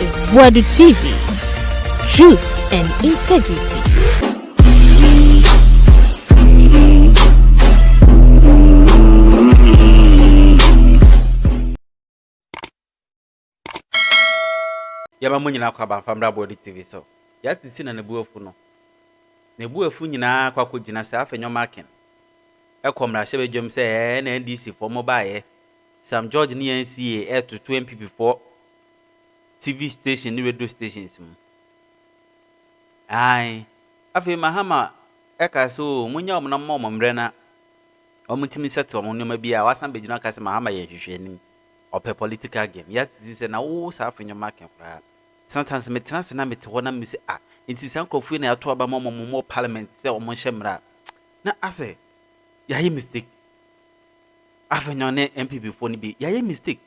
is Boadu TV. Truth and integrity. Yama munyina kwa bamfamra Boadu TV so. Yaa Titi na nebuafu no. Nebuafu nyina kwa kujina se Afenyo Minority. Ekomra hye bedwam se na NDC for mobile. Sam George ni NCA to 2 MPP for TV station ni radio stations mu. Ai, afi mahama eka so munya omna mmomre na omutimi settle omnema bia wasan begina ka se mahama ye hwehwenim ope political game. Yaa Titi se na wo sa Afenyo Minority fra. Sometimes me trans na me te wona me se nti sankofu na yato aba momo parliament se omo hyemra na ase ya yi mistake Afenyo ne MPP fo ni bi ya yi mistake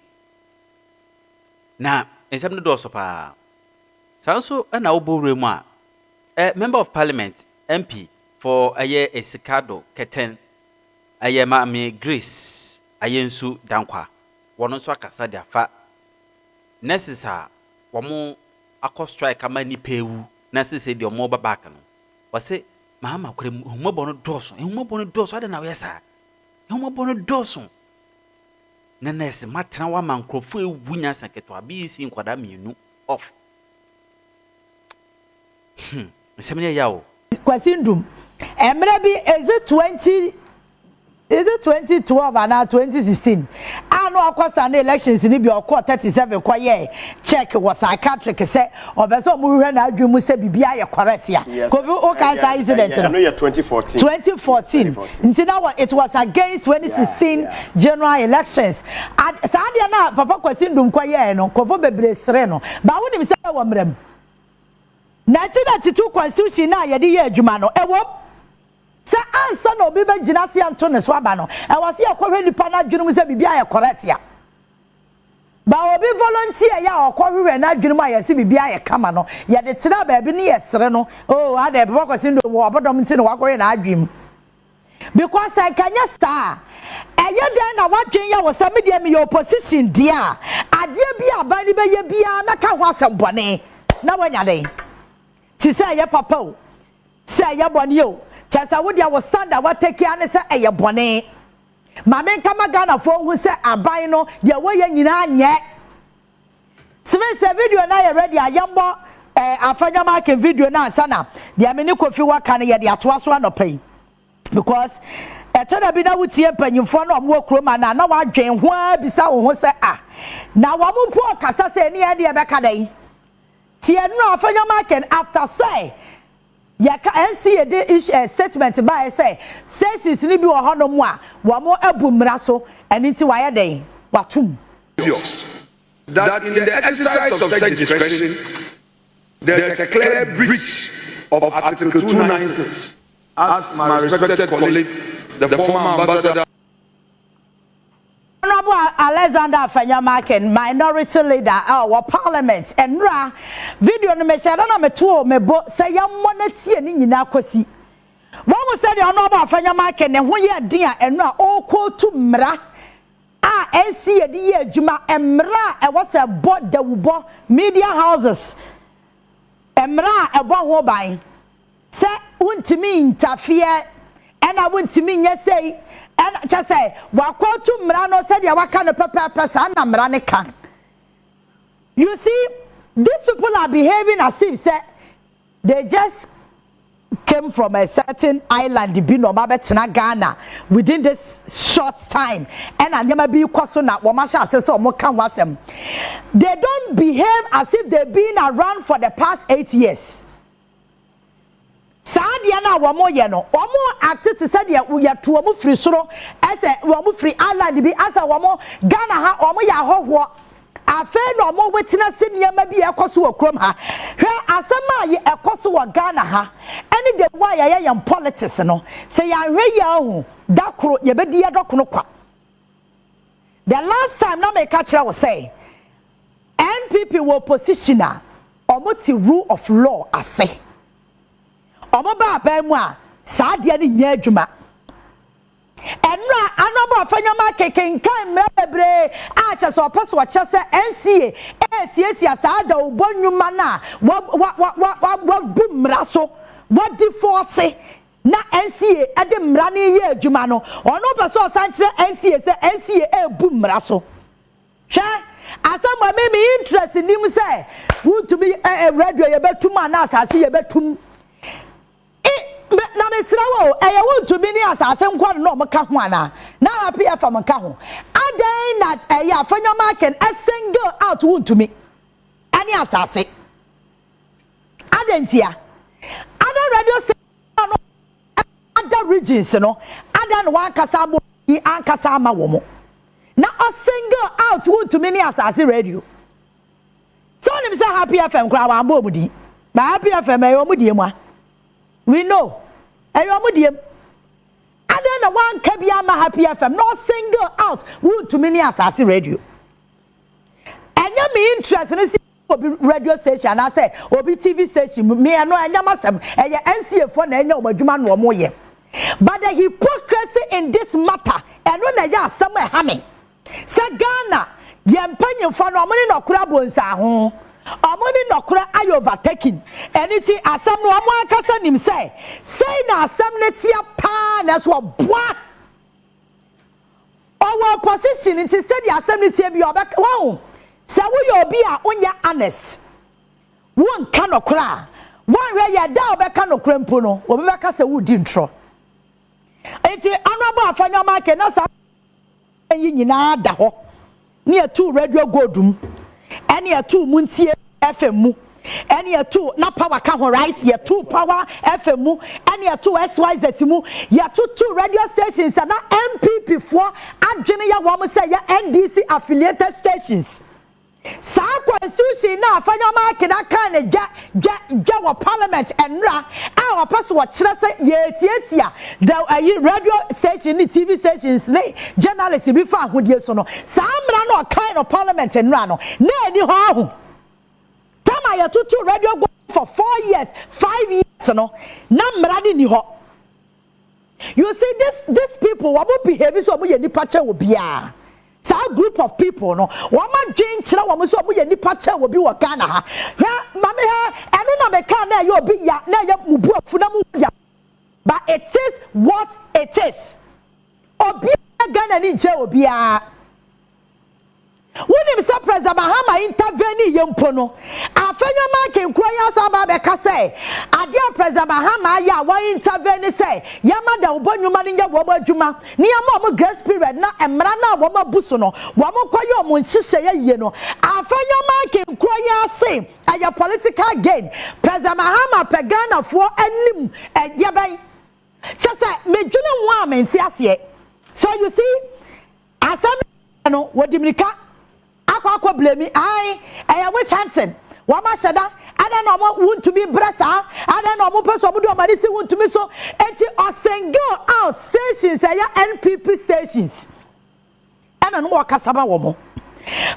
na ensem no do so pa sanso na obowre mu a member of parliament MP for aye esikado keten aye ma me Grace aye nsu dankwa wono so akasa dia fa necessary womo akọ strike ama ni pewu na sese di omo back no wase mahama kwere humabo no doso ade na we sa humabo no doso na nese matena wa mankrofo ewunya saketo abisi nkwada mienu off semene yawo kwasindum emre bi is it 2012 and 2016 anu akosta na elections ni bi okọ 37 kwaye check was psychiatric say obeso mu hwe na adwemu se bibia ye correct ya kobi o kan say incident no 2014 until now it was against 2016 general elections saade na papa kwasindum kwaye no kofo bebre sere no ba wonim say wo mrem 1992 constitution na ye de ye adwuma no ewo sa ansa no obi be gina se anto ne so aba no e wase akohwe nipa na adwunu se bibia ye correct ya ba obi volunteer ya akohwe na adwunu ma ye se bibia ye kama no ye de tira ba bi ne ye sere no oh ade be bokwasi ndo wo obodom nti no wakohwe na adwum because I kanya star eye den na wadwen ya wo se media me opposition dia ade bia ba ni be ye bia na ka ho asembone na wanya den ti se ye papa o se ye bone o chasa wo dia wo standard wa take ane se eye bone mame kama Ghana fo hu se aban no de wo ye nyina nye se video na ye ready ayambo Afenyo Minority video na sana de ameni kofi waka ne ye de atoa so anopai because etoda bi na wutie panyimfo na omwo kroma na wadwen ho abisa wo ho se na wo mo po kasa se ne ye de be ka dai tie no Afenyo Minority after say yaka NCA de statement by say stations ni bi wo hono mu a wo mo abumra so eni nti waye den watum that in the exercise of such discretion there is a clear breach of Article 296 as my respected colleague the former ambassador Honorable Alexander Afenyo Minority minority leader our parliament and video no me share na me to me bo say yammo na tie ni nyina kwasi wo say the Honorable Afenyo Minority ne ho ye den a enra okotu mra NC ye di ye adwuma emra e was a board dawubo media houses emra e bo ho ban say untimi interfere ena untimi nye say and just say, Wakotu Mrano said, Yawakan papa na Mrane can. You see, these people are behaving as if say they just came from a certain island, Bino Mabetina Ghana, within this short time. And I never be Kosuna, Wamasha says, or Mokan was them. They don't behave as if they've been around for the past 8 years. Sadia na wamo ye no wamo acted to sadia uya to wamo free soro ese wamo free island bi asa wamo Ghana ha wamo ya hoho afa no wamo wetina se niam bi ekoso wo krom ha hwe asema ye ekoso wo Ghana ha any the why ya yam politics no say ya hwe ya hu dakoro ye bedi ye dokono kwa the last time na me catch was say NPP were positioner omoti rule of law ase omo ba ba mu a saade ni nya adwuma enra anobo Afenyo ma kekenkan mrebre a che so paso che se NCA etieti asada ubonwuma na wa bumra so what default na NCA ade mra ne ye adwuma no ono be so sankire NCA se NCA ebu mra so hwe asama me interest nim say want to be a radio ye betum na asase ye betum na me srawo e want to be ni asase nkwa no mo ka ho ana na happy FM ka ho adan na e ya Afenyo market a single out want to me ani asase adantia other radio station other regions no adan one kasa bo ni ankasa ama wo mo na a single out want to me ni asase radio so nim say happy FM kra wa mbo mudi ba happy FM e wo mudi mu we know ayo mudiem adan na one kabia ma happy FM no single out want to me ni asase radio enya me interest no see obi radio station I say obi TV station me no enya masem eye NCA for na enya omadwuma no omo ye but the hypocrisy in this matter eno na ya asem e ha me se Ghana ye mpanyimfo no omoni no kura bonsa ho omoni no kura ayo overtaking eniti asem no omo akasa nim say na asem ne tia pa na so boa our position nti say the asem ne tia bi obeka wo se wo ye obi a onya honest won ka no kura won re ya da obeka no kura mpo no obi beka se wo di ntro enti honorable Afenyo market na sa yi nyina da ho ne atu radio godum ene atu muntie FM mu ene atu na power ka ho right ye tu power FM mu ene atu SYZ mu ye tu radio stations na MPP for adwene ya wo mo say ya NDC affiliated stations sa constitution na Afenyo market na kan ja wa parliament enra a wa paso wa kire say ye tietia the radio station ni TV stations ne journalists bi fa ahodie so no sa mra no kind of parliament enra no na eni ho ahu tama ya tutu radio go for 4 years 5 years no na mra ni ho. You see these people wa mo behave so mo ye nipa che wo bia sa group of people no wa ma dwen kire wa mo so mo ye nipa che wo bi wo Ghana ha hwa mame ha eno na me ka na ye obi ya na ye mubu afu na mu ya but it is what it is obi Ghana ni je obi a woni Mr. President Mahama intervene yempo no Afenyo market nkro ya sa ba be ka say ade President Mahama ya wa intervene say yama da obonwuma ni ya wo adwuma ni yama o grace period na emra na wo mabuso no wo koye o mo nhihye ya ye no Afenyo market nkro ya say aya political gain President Mahama pegana for anim yaban say medwene wo amenti ase so you see asam no wodimika akwa blame ai we chanting wa ma sheda ada no mo want to be brasa ada no mo person mo do ma si want to be so enti single out stations ya NPP stations ana no wakasaba wo mo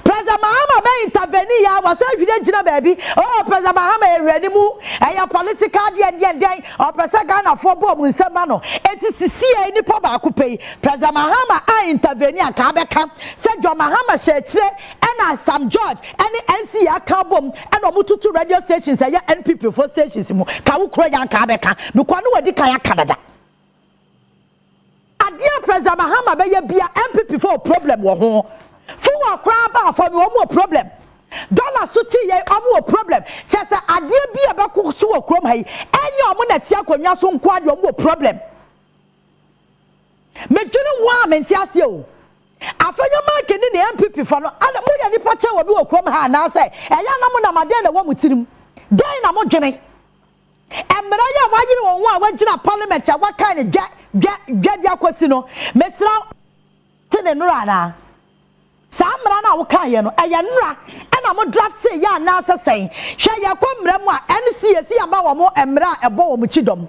President Mahama be intervene ya was say gina baby oh President Mahama e ready mu ya political den o President Ghana for bom nsema no enti sisi e ni pa ba akopei President Mahama a intervene aka beka say John Mahama shekire na Sam George any NC aka bom na omututu radio stations ya NPP for stations mu ka wo kro ya aka beka because no wadi kan ya Canada adia President Mahama be ya bia NPP for problem wo ho for crab for me one problem dollar suti ye omo problem chese ade bia be ko so okrom hai enyo omo na tia konwa so nko ade omo problem medwene wa menti ase o Afenyo market ni MPP for no ada mo ya nipa che wo bi okrom ha na say eya na mo na made na wo mutirim den na mo dwene emra ya wagire won wa wagina parliament ya waka ne gwa dia kwasi no mesra te ne nura na samra na wo kan ye no eye nra na mo draft say ya na asesen hwe ye komra mu a NCC ya ma wo mo emra ebo wo mu chidom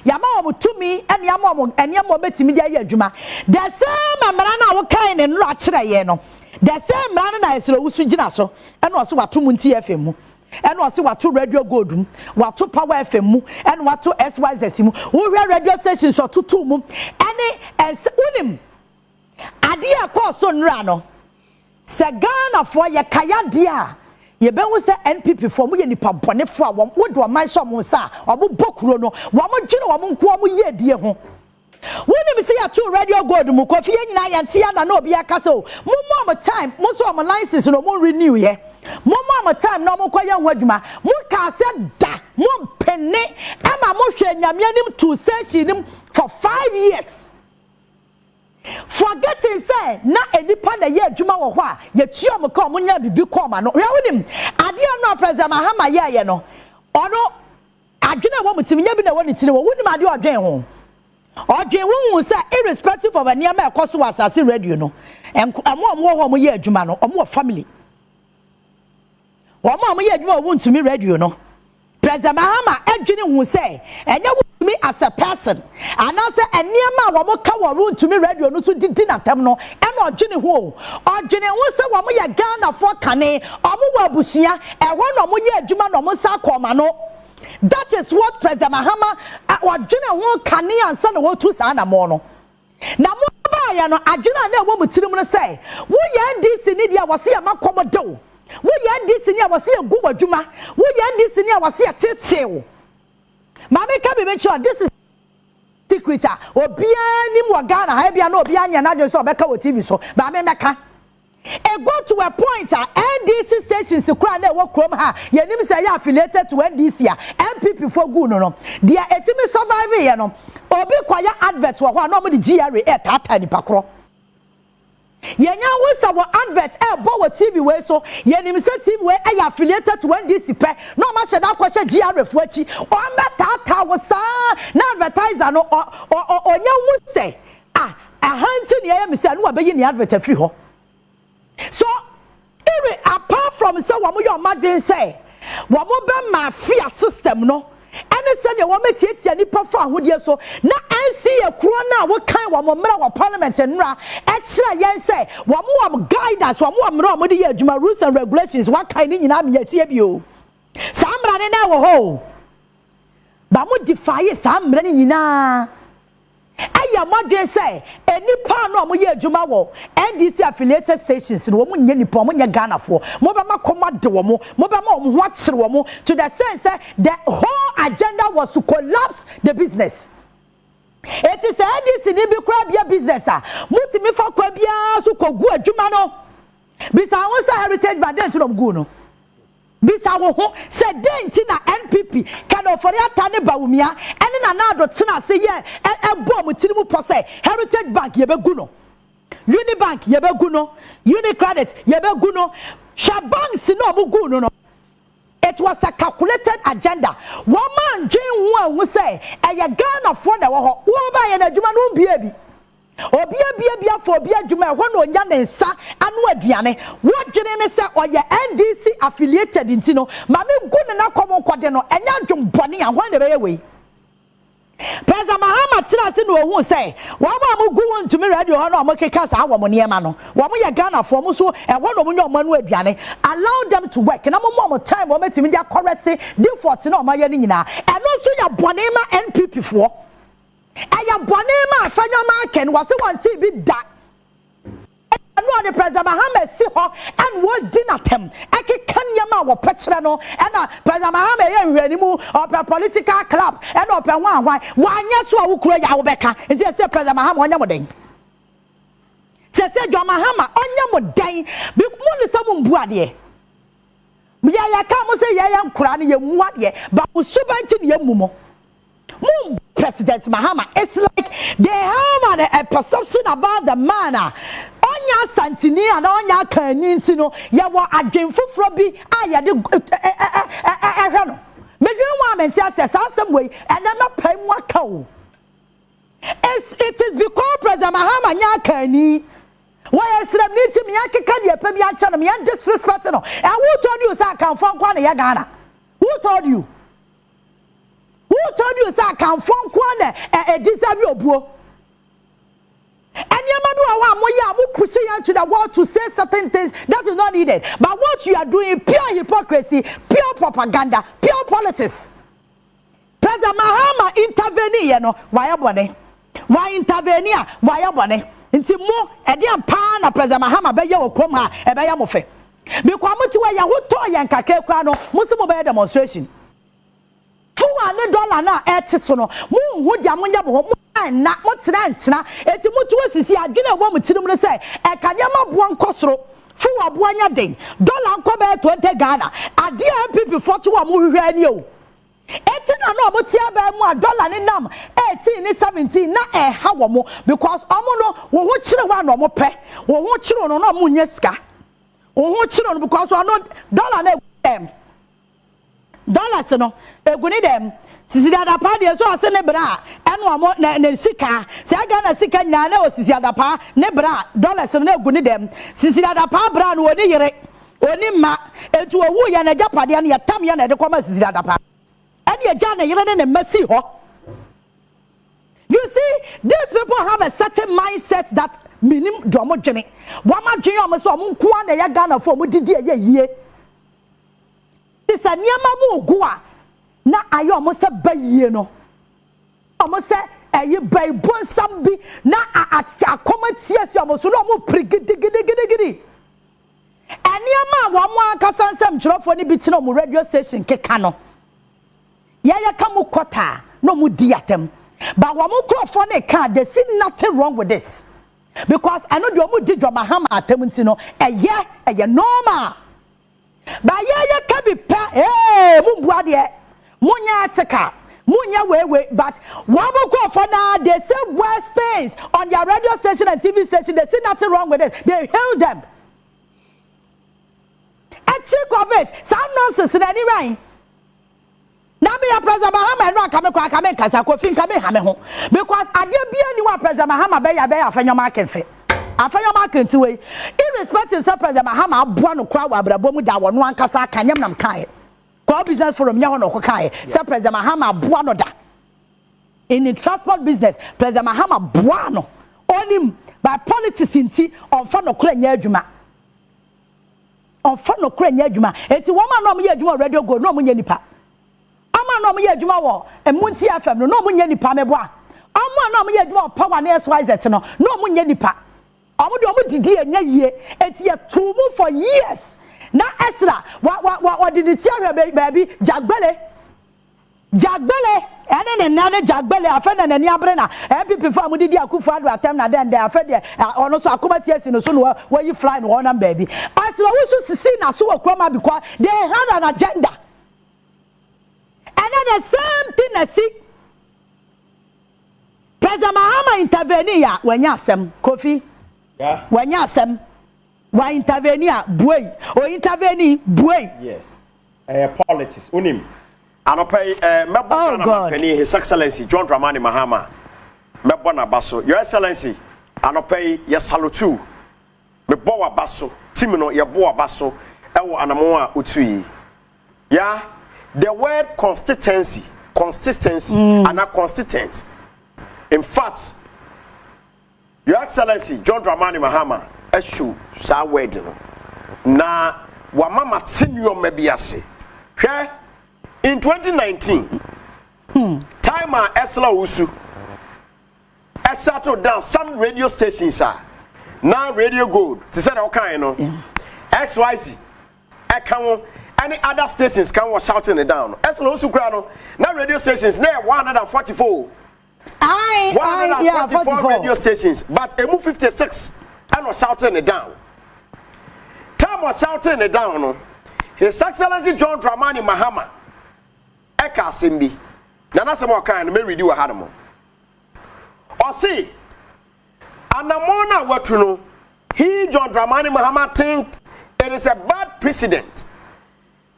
ya ma wo mu tumi ene ya ma wo ene ya ma betimi dia ye adwuma the same emra na wo kan ne nra kire ye no the same emra na esro wusu gina so ene oso wato mu nti FM mu and was to radio gold, what to power FM, and what to SYZ, who radio stations or to mum, any as unim. Adia course on Rano. Sagana for ya kaya dia. Ye be wo se NPP for mu ye nipa bone fo a wo do man so mo sa obo bokuro no wo mo gine wo mo nko mo ye die ho woni mi se ya to radio gold mu kofi ye nyina ya ntia na obi aka so mo time mo so mo license no mo renew ye mo time na mo koye ho adwuma mo ka se da mo penne ama mo hwe nyame anim to station nim for 5 years. Forgetting say na enipa na ye adwuma wo ho a ye tuo mo ka mo nya bibi ko ma no ya wonim ade no president Mahama ye no ono adwene wo mutimi nya bi na woni tire wo wonim ade odwen ho odwen wo say irrespective of any ma ekoso asase radio no amo ho mo ye adwuma no omo family wo mo ye adwuma wo ntumi radio no president Mahama adwene hu say enya me as a person and I say eniema wo mo ka wo run to me radio no so didi na tam no e na odwene ho say wo mo ye Ghana for kane omo wa busua e ho no mo ye adwuma no mo sa koma no. That is what president Mahama odwene ho kane ansa na wo tu sa na mo no na mo ba ya no adwene na wo mutirim no say wo ye DC ni dia wo se ya makomodo wo ye DC ni a wo se ya gu wadwuma wo ye DC ni a wo se ya tetew. Mama can be make sure this is secret. Obia ni mo Ghana ha bia na obia anya na jo so beka wo TV so ba me meka e go to a point NDC stations kura na wo krom ha ye nim say ya affiliated to NDC MPP for good no dia etimi survive ye no obi kwaya advert wo ho na mo di GRA tata ni pakro yenya wisa wo advert bo wo TV we so ye nim say TV we affiliated to NDC pe no ma sheda kwashe GRA fu achi o metata wo sa na advertiser no onya wu say ahanti ne ye me say no abeyi ni advert free ho so apart from say wo mo your madden say wo mo be mafia system no ene say ne wo metietia ni pa fa ahodie so na ansi ye kro na wo kan wo mo mra wo parliament nra e kire yen say wo mo guidance wo mo mra wo de ye adwuma rules and regulations wa kan ni nyina me yetie bi o sa mra ne na wo ho ba mo defy sa mra ni nyina aya modwen say enipa no mo ye adwuma wo NDC affiliated stations no mo nye nipa mo nye Ghana for mo be makomade wo mo be ma ho akire wo mo to the sense the whole agenda was to collapse the business. It is NDC ni bi kra bia business mutimi fa kwa bia so kogu adwuma no bisa won say heritage by den to no gu no bisa wo ho say denti na NPP kana ofori atane bawumia ene na na do tena say ye ebo mutiri mu po say heritage bank ye be gu no Unibank ye be gu no Unicredit ye be gu no Shabanks no mu gu no. It was a calculated agenda. One man Jane one say e ye Ghana for na wo ho wo ba ye na adwuma no bia bi obia for obia adwuma ho no nya ne nsa anu aduane wo dwene ne se oye NDC affiliated intino ma me gu ne na komo kwade no enya dwom bone a ho na be ye we President Mahama tirase no hu say wo ma mu gu won to me radio ho no mo keka sa wo mo niema no wo mo ye Ghana for mo so e ho no mo nya mo anu aduane allow them to work na mo time wo metimi dia correct default na o ma ye ni nyina eno so ya bone ma NPP for aya bone ma Afenyo ma ken wase wan ti bi da no the President Mahama si ho and what dinner tem eke kanyama wo pekere no na President Mahama ye hwani mu or political club and open wan wanya so a wo kura ya wo beka nti say President Mahama onya moden say John Mahama onya moden bi mu ni sabu mbu ade ya ka mo say ya nkura ne ye mu ade ba usubanti ne ye mumo President Mahama, it's like they have a perception about the man. Onya Santini and Onya Kanintino, ya wa adwen foforo bi aya de ehwe no. Medwen wa mentia say some way and na pam waka o. It is because President Mahama nya kani. Why Islam need to me akeka de pam ya cha no me disrespect no. And who told you say kan fon kwa na ya Ghana? Who told you? Who told you say can phone kwane e deserve obuo? And pushing you to the wall to say certain things that is not needed. But what you are doing, pure hypocrisy, pure propaganda, pure politics. President Mahama intervene, you know, why abone? Why intervene? Why abone? Inti mo, edian pa na President Mahama be ye okoma, e be ya mofe. Because muti wa ya huto ya nkake kwa no, musi mo be demonstration. Fuwa ne dollar na eti no, mu hu dia mo nya bo na mo tena ntena, eti mutu osisi adwene wo mo tirim ne say, e kanya ma bo nkosoro. Fuwa bo anya den, dollar nko be 20 Ghana. Ade MPP 40 wa mo hwehwe ani o. 18 na no mo tia ba mu a dollar ni nam 18 ni 17 na ha wo mo because omo no wo ho kire wa no mo pe wo ho kire no no mo nya sika wo ho kire no because ono dollar na dem dollars no eguni dem sisi dada pa de so ase ne bra eno omo na sika se aga na sika nya na o sisi dada pa ne bra dollars no eguni dem sisi dada pa bra no oni yere oni ma etu owu ya na japade na ya tam ya na de koma sisi dada pa. You see, these people have a certain mindset that minimum dromogeny. Wama junior so munkuan ya Ghana for mudidi ye. This a niama mu gua na ayo almost a baye no. Almost say a bay bon sambi na a comment yes almost no mu prigidi. And niama wama kasansam drop ni bitino mu radio station kekano. Yaya kamu kwata no mu diatem but wa mu crofo na ka they see nothing wrong with this because I know the omu di Mahama atem ntino eye normal but yaya ka bi pa mu bua de munya ateka munya we but wa mu crofo na they say worse things on their radio station and TV station they see nothing wrong with it they hail them and check of it some nonsense in any rain. Nabi ya President Mahama no akame kwa akame kasa ko fin kame hame ho because ade bia ni wa President Mahama be ya Afenyo market fe Afenyo market we irrespective of President Mahama aboa no kwa wa abrabo mu da wono ankasa akanyam nam kai ko business forum nya ho no ko kai say President Mahama aboa no da in the transport business President Mahama aboa no onim by politics inti onfa no kura nya adwuma onfa no kura nya adwuma enti wo ma no mo ya adwuma radio go no mo nya nipa no mo ye adwuma wo emunti afem no mo nya nipa mebo a omo no mo ye adwuma power na SYZ no mo nya nipa omo de omo didi enya yie eti ye to mu for years na extra wa didi ti ahwe baby jagbele ene ne na jagbele afa na nani abre na MPP fa mu didi akufu adu atem na den de afa de ono so akomati esi no so no wa yi fly no on baby asra wo so sisi na so wa kroma because they had an agenda. And then the same thing I see. President Mahama intervene ya wanyasem Kofi. Yeah. Wanyasem. Wa intervene ya buey. O intervene buey. Yes. Politics. Unim. Anopai mebo na penny His Excellency John Dramani Mahama. Mebo na baso. Your Excellency anopai ye salutu. Mebo wa baso. Timino ye bo wa baso. Ewo anamo a utui. Yeah. The word consistency and not consistent. In fact, Your Excellency John Dramani Mahama issue sa word na wa mama senior mebiase. In 2019, time Esla Usu settled down some radio stations now Radio Gold. To say okay, you know, XYZ, Ekamo. Any other stations can was shouting it down. Eslo Sukrano, now radio stations, there 144. 144 radio stations, but a move 56 and was shouting it down. Time was shouting it down. No? His Excellency John Dramani Mahama, Eka Simbi, Nanasamo kind, may read you a hadamo. Or see, and the mona what to know, he, John Dramani Mahama, think it is a bad precedent.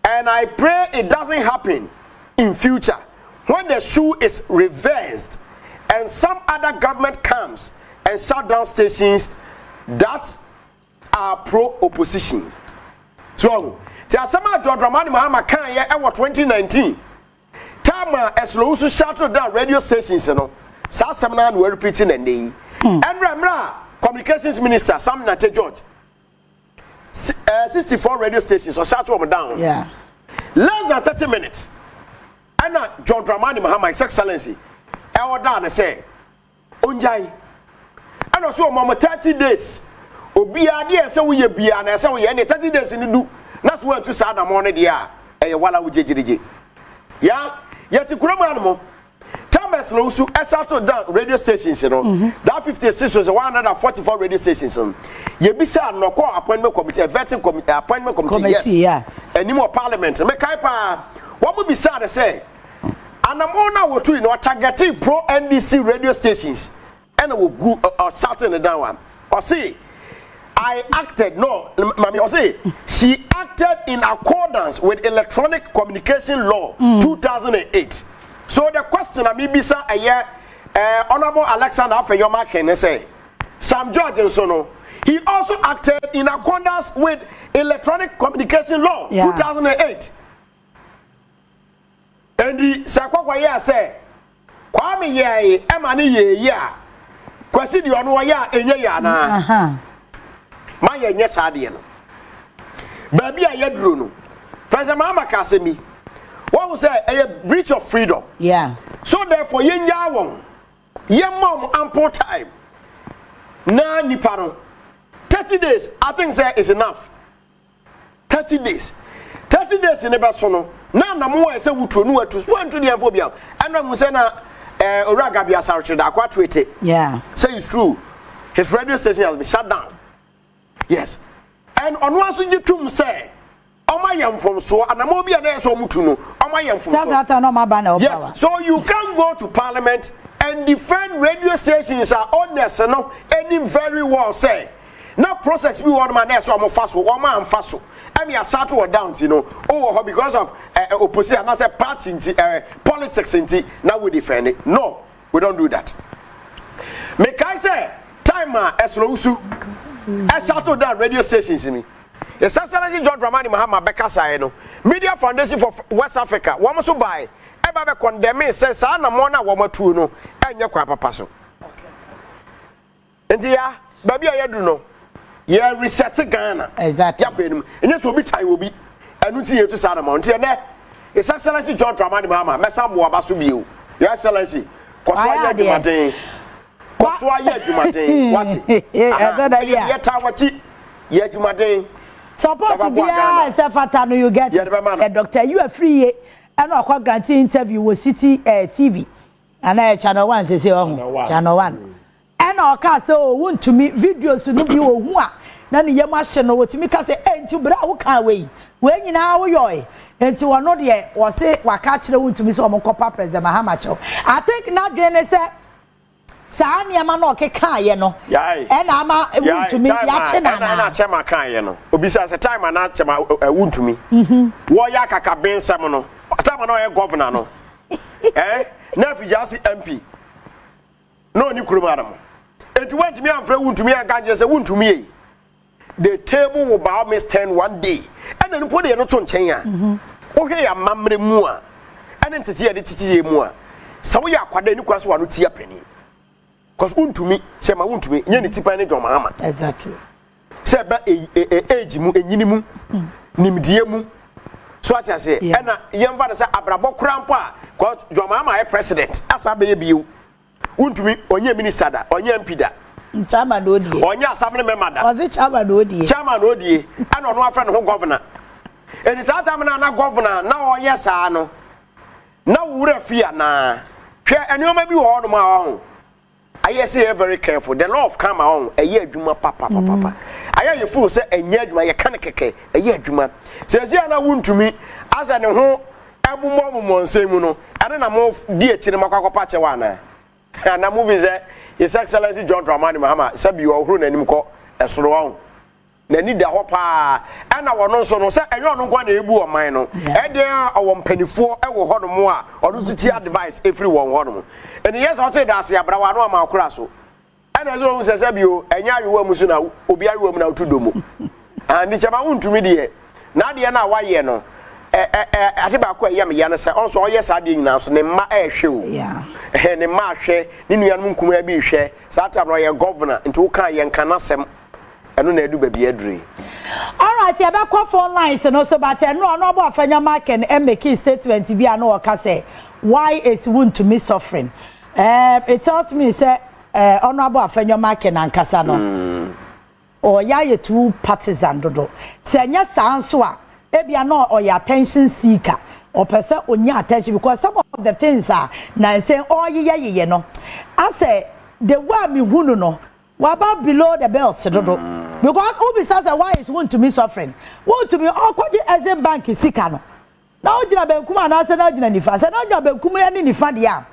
And I pray it doesn't happen in future when the shoe is reversed and some other government comes and shut down stations that are pro-opposition. So, Tiasama John Dramani Mahama can ye 2019. Tama Eslo shut down radio stations, you know. Sa semana we repeating and day. And Ramra Communications Minister Sam Nate George. 64 radio stations or shut them down. Yeah. Less than 30 minutes. And John Dramani Mahama, His Excellency, I was down and say, Unjai. And also, Mama, 30 days. Obi idea so we be and so we any 30 days in the do. That's where to start the morning, yeah. And wala ujeji. Yeah, yet to Kurama. Thomas Losu, Esato down radio stations, you know. That 56 was 144 radio stations. You be sad, no call appointment committee, a vetting committee, appointment committee, yes. And more parliament. Make what would be sad to say? And I'm on our two, you know, targeting pro NDC radio stations. And I will go shouting the down one. Or see, I acted, no, Mammy, or say, she acted in accordance with Electronic Communication Law 2008. So the question I maybe sir Honorable Alexander Afenyo Minority say Sam George and Sono he also acted in accordance with Electronic Communication Law 2008. And the Sakwa say Kwame ye emani ye ya kwasi di onu ya enye ya na ma ye nye sade no ba bia ye duro no President Mahama ka se mi what was a breach of freedom. Yeah. So therefore, yen yawon, yen mom ample time. Na nipano. 30 days, I think say is enough. 30 days. 30 days in the basono. Na mo say wutro no atu. One to the phobia. And we say na Oraga bia sarche da kwa tweet. Yeah. Say it's true. His radio station has been shut down. Yes. And on one so jitum say from so and I'm be there so much no. Yes, so you can't go to Parliament and defend radio stations are honest, no, any very well say. Now process we want man so I'm fast or man fast. I mean I start to down, you know. Oh, because of opposition and I say party politics now we defend it. No, we don't do that. Make I say time as Losu I start to down radio stations in me. Yes, Excellency John Dramani Mahama Bekasa no. Media Foundation for West Africa. Woman so buy. Eba be condemn says na mo na woman tu no. Enye kwa papa so. Okay. Enti ya, baby ayadu no. Ye reset Ghana. Exactly. Ya benum. Enye so bi tai obi. Anu ti ye to sa na mo. Enti ne. Yes, Excellency John Dramani Mahama mesa bo abaso bi o. Your Excellency. Koso aye adwumaden. Koso aye adwumaden. What? Ye ta wachi. Ye adwumaden. Support to be a self-attano you get. A doctor, you are free. And I quite grant interview with City TV. And I channel 1 say channel 1. And our car so want to meet videos to know you one. None your machine what to make us say, ain't you, but I can't wait. When you know yoy. And you are not yet, or say, what catch the wound to me so Mokopa President Mahama. I think not Jenny said. Sani amano ke kan no and ama wuntumi ya che na chema kan no obisa se time na chema wuntumi wo ya kaka bensam no time na o governor no na fi jasi MP no ni kuruma na mo enti wantumi amfra wuntumi anka je se wuntumi yi the table will bow me stand one day and then put no to nchen a o hwe ya mamre mu a ene ntete ye de tete ye mu a sa wo ya kwada ni kwaso wa no tia pani. Because untumi, say my untumi, nye ni tipa ne John Mahama. Exactly. Say ba age mu enyini mu, nimdie mu. So what I say, and yemfa say abrabo krampo a, because John Mahama is president. Asa be biu. Untumi onye minister da, onye MP da. Chairman odie. Onye assembly member da. Was it chairman odie? Chairman odie. And ono afra no governor. And it's time na governor, na onye sa no. Na wura fia na. Hwe enyo bi wo no ma I say very careful. The law of karma on a year juma papa. I hear you fool say a year juma ya keke a year juma. Says ya na wound to me as I know Abu Momo say muno. I don't move dear Chinamaka Pachawana. And I move is His Excellency John Dramani Mahama said you are run and him call a slow. They need the hopper and our non so no say and you don't want to ebu of mine. And there I want penny for I will hold more or do city advice everyone want. And yes, I'll say that's ya, but I know my crasso. And as well as you, and ya you were Musuna, Obia woman out to Domo. And it's about to me, dear. Nadia, now why ye no. Adiba ko yam ya na say onso oyes ade nyina so ne ma ehwe o yeah ne ma hwe ne nuanum kuma bi hwe sata no ye governor nti wo kan ye nkanasem eno na edu ba bi adure. All right, you better call phone lines and also but no about Afenyo Minority and make statement be an oka say why is wound to me suffering. It tells me say honorable Afenyo Minority and Kasano. Or ya ye two partisan dodo. Say nya sanso a ebia no or your attention seeker or person on your attention because some of the things are now saying oh ye no. I say the way me hunu no what about below the belt dodo. Because who says why is want to me suffering? Want to me all kwaji as a bank is sick no. Now jina be kuma na say na jina nifa. Say na jina be kuma ani nifa dia.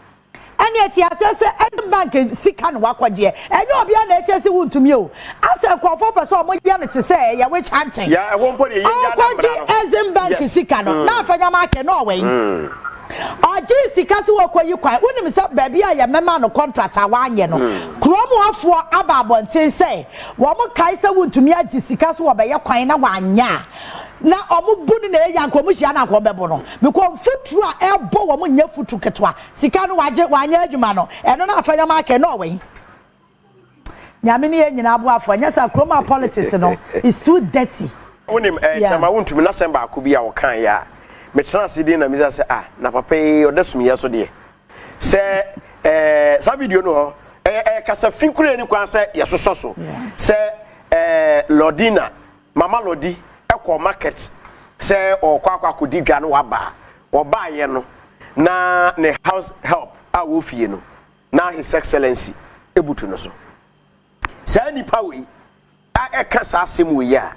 And yet ya say as bank is sick no wakwaje. And you obi na eche say want to me o. As a kwafo person mo ya ne te say ya we chanting. Yeah, I won't put it in kwaji as a bank is sick no. Na Afenyo Minority no way. Oji sikasi wokoyi kwan wonim se baby a ye mema no contract awanye no kromo afo ababonten say wo mo kai se wontumi agi sikasi wo be ye kwan na wanya na omo bunu na eya nkomo hia na nkomo bebo no because futru a ebo wo mo nya futru ketwa sika no wanya adwuma no eno na Afenyo Minority no we nyame ne nyina abo afo nya sa kromo politics no is too dirty wonim chama wontumi na semba akobi a wo kan ya me transit na me say na papa odesum yeso de say sa video no kasa finkure ni kwan say yesoso so say Lodina mama Lodi ekọ market say okwa kodi dwa no waba oba ye no na ne house help a wo fie no na his excellency ebutu no so say nipa we a kasa asem we ya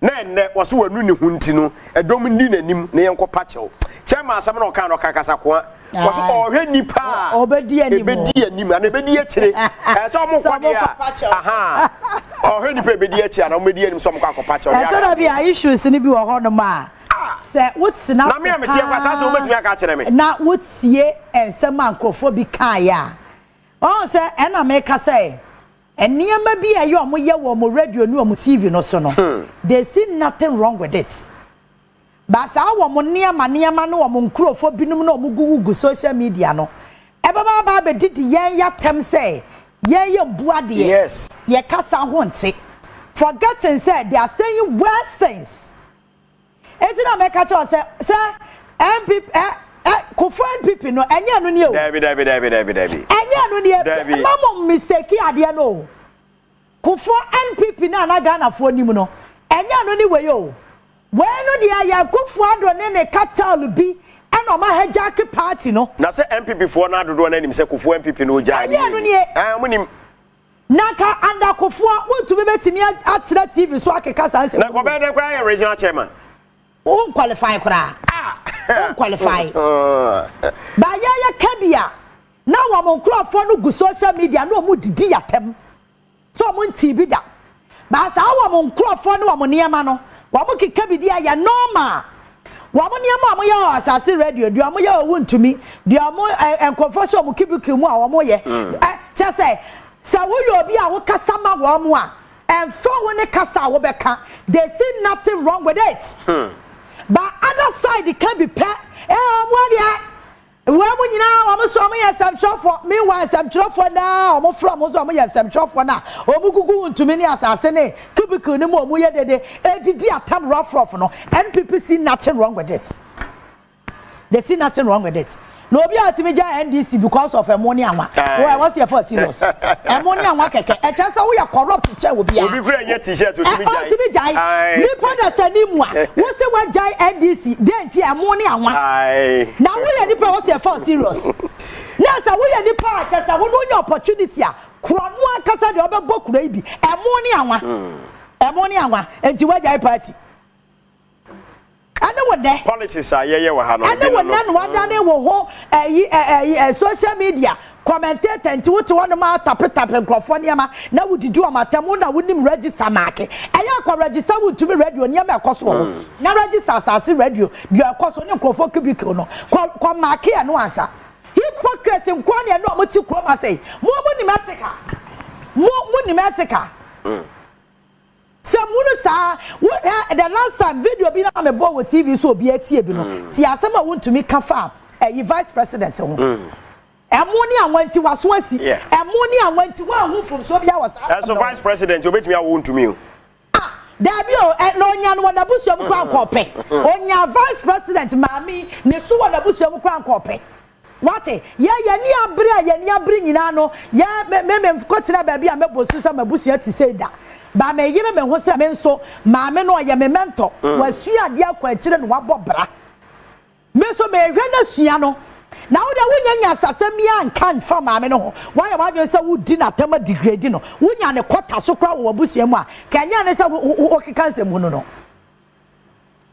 na enne wose wanu ne hunti no edom ndi nanim na yenko pachew chema asam na oka no kakasa ko wose ohwe nipa obedi anim na ebedi akire so mo kwade aha ohwe nipa ebedi akire na obedi anim so mo kwa pachew ya tell be issues ni bi wo ho no ma se wotina na me ametie kwa sasa obetumi aka kire me na wotie ensem ankrofo bi kan ya o se ena me ka say eniyama bi aye omo ye wo mo radio ni omo TV no so no they see nothing wrong with it but sa wo mo niyama no omo nkrofo binum no omo gugu social media no e baba be didi yen ya tem say yen ye buade yes ye kasa ho nte forgetting say they are saying worse things etina make a cho say MPP Kofo NPP no enye no ni o David enye no ni mama mistake ade no Kofo NPP na na Ghana fo nim no enye no ni we yo we no dia ya Kofo ado ne capital bi ena ma hijack party no na say MPP fo na dodo na nim say Kofo MPP no ja enye no ni munim naka anda Kofo wontu be betimi atira TV so akeka sanse na ko be de kra ya regional chairman won qualify kra won qualify ba ya kabia na wo mo nkrofo no gu social media no mo didi yatem so mo ntibi da ba sa wo mo nkrofo no wo mo niema no wo mo keka bi dia ya normal wo mo niema mo ya asase radio dia mo ya wontumi dia mo enkrofo so mo kibuki mu a wo mo ye che say wo yo bi a wo kasa ma wo mo a enfo wo ne kasa wo beka they see nothing wrong with it but other side it can be pet we mo nyina o mo so mo yesam chofo meanwhile sam chofo na o mo from mo so mo yesam chofo na o mo gugu ntumi ni asase ne kubiku ni mo ye dede edidi atam rough no NPP see nothing wrong with it they see nothing wrong with it no obi atimi ja NDC because of ammonia anwa why what's your first serious ammonia anwa keke e chance we corrupt che obi kura nye t-shirt otimi jai ni poda sani mu a wo se wa jai NDC den ti ammonia anwa na we ye ni pa what's your first serious na sa we ye ni pa chance wo no opportunity a krono akasa de obebo kura ibi ammonia anwa enti wa jai party ana wode politics ayeye wa ha no ana wode na wadane wo ho social media commentator nti wote wono ma tap nkrofo niama na wodidu amatam na wonim register mark eya kwa register wotumi radio niama ekoso na register asase radio bi ekoso ne nkrofo kubiko no kwa mark ya no ansa hypocrisy nkwane no mo ti kroma sei mo nimatika Samunu sa the last time video bi na me bo with TV so obi atie bi no. Ti asema want to me kafa vice president ho. Emoni anwanti waso asi. Emoni anwanti wa hu from so bia was. So vice president you betimi awon to me. Dabi o no nya no na busuam kwa nkope. Onya vice president maami ne so na busuam kwa nkope. Wate ye ni abri nyina no ye me mfukotira ba bia mebosu so mabusu ati seda. Ba me yire me ho se me nso maame no ye me mentor wasu ade akwa akire no wabobra. Me so me hwe na sua no na wo de wunya asasam ya nkan fa maame no ho why wadwe se wo di na tema degrade no wunya ne kwota so kra wo busuam a kanya ne se wo keka nsem hu no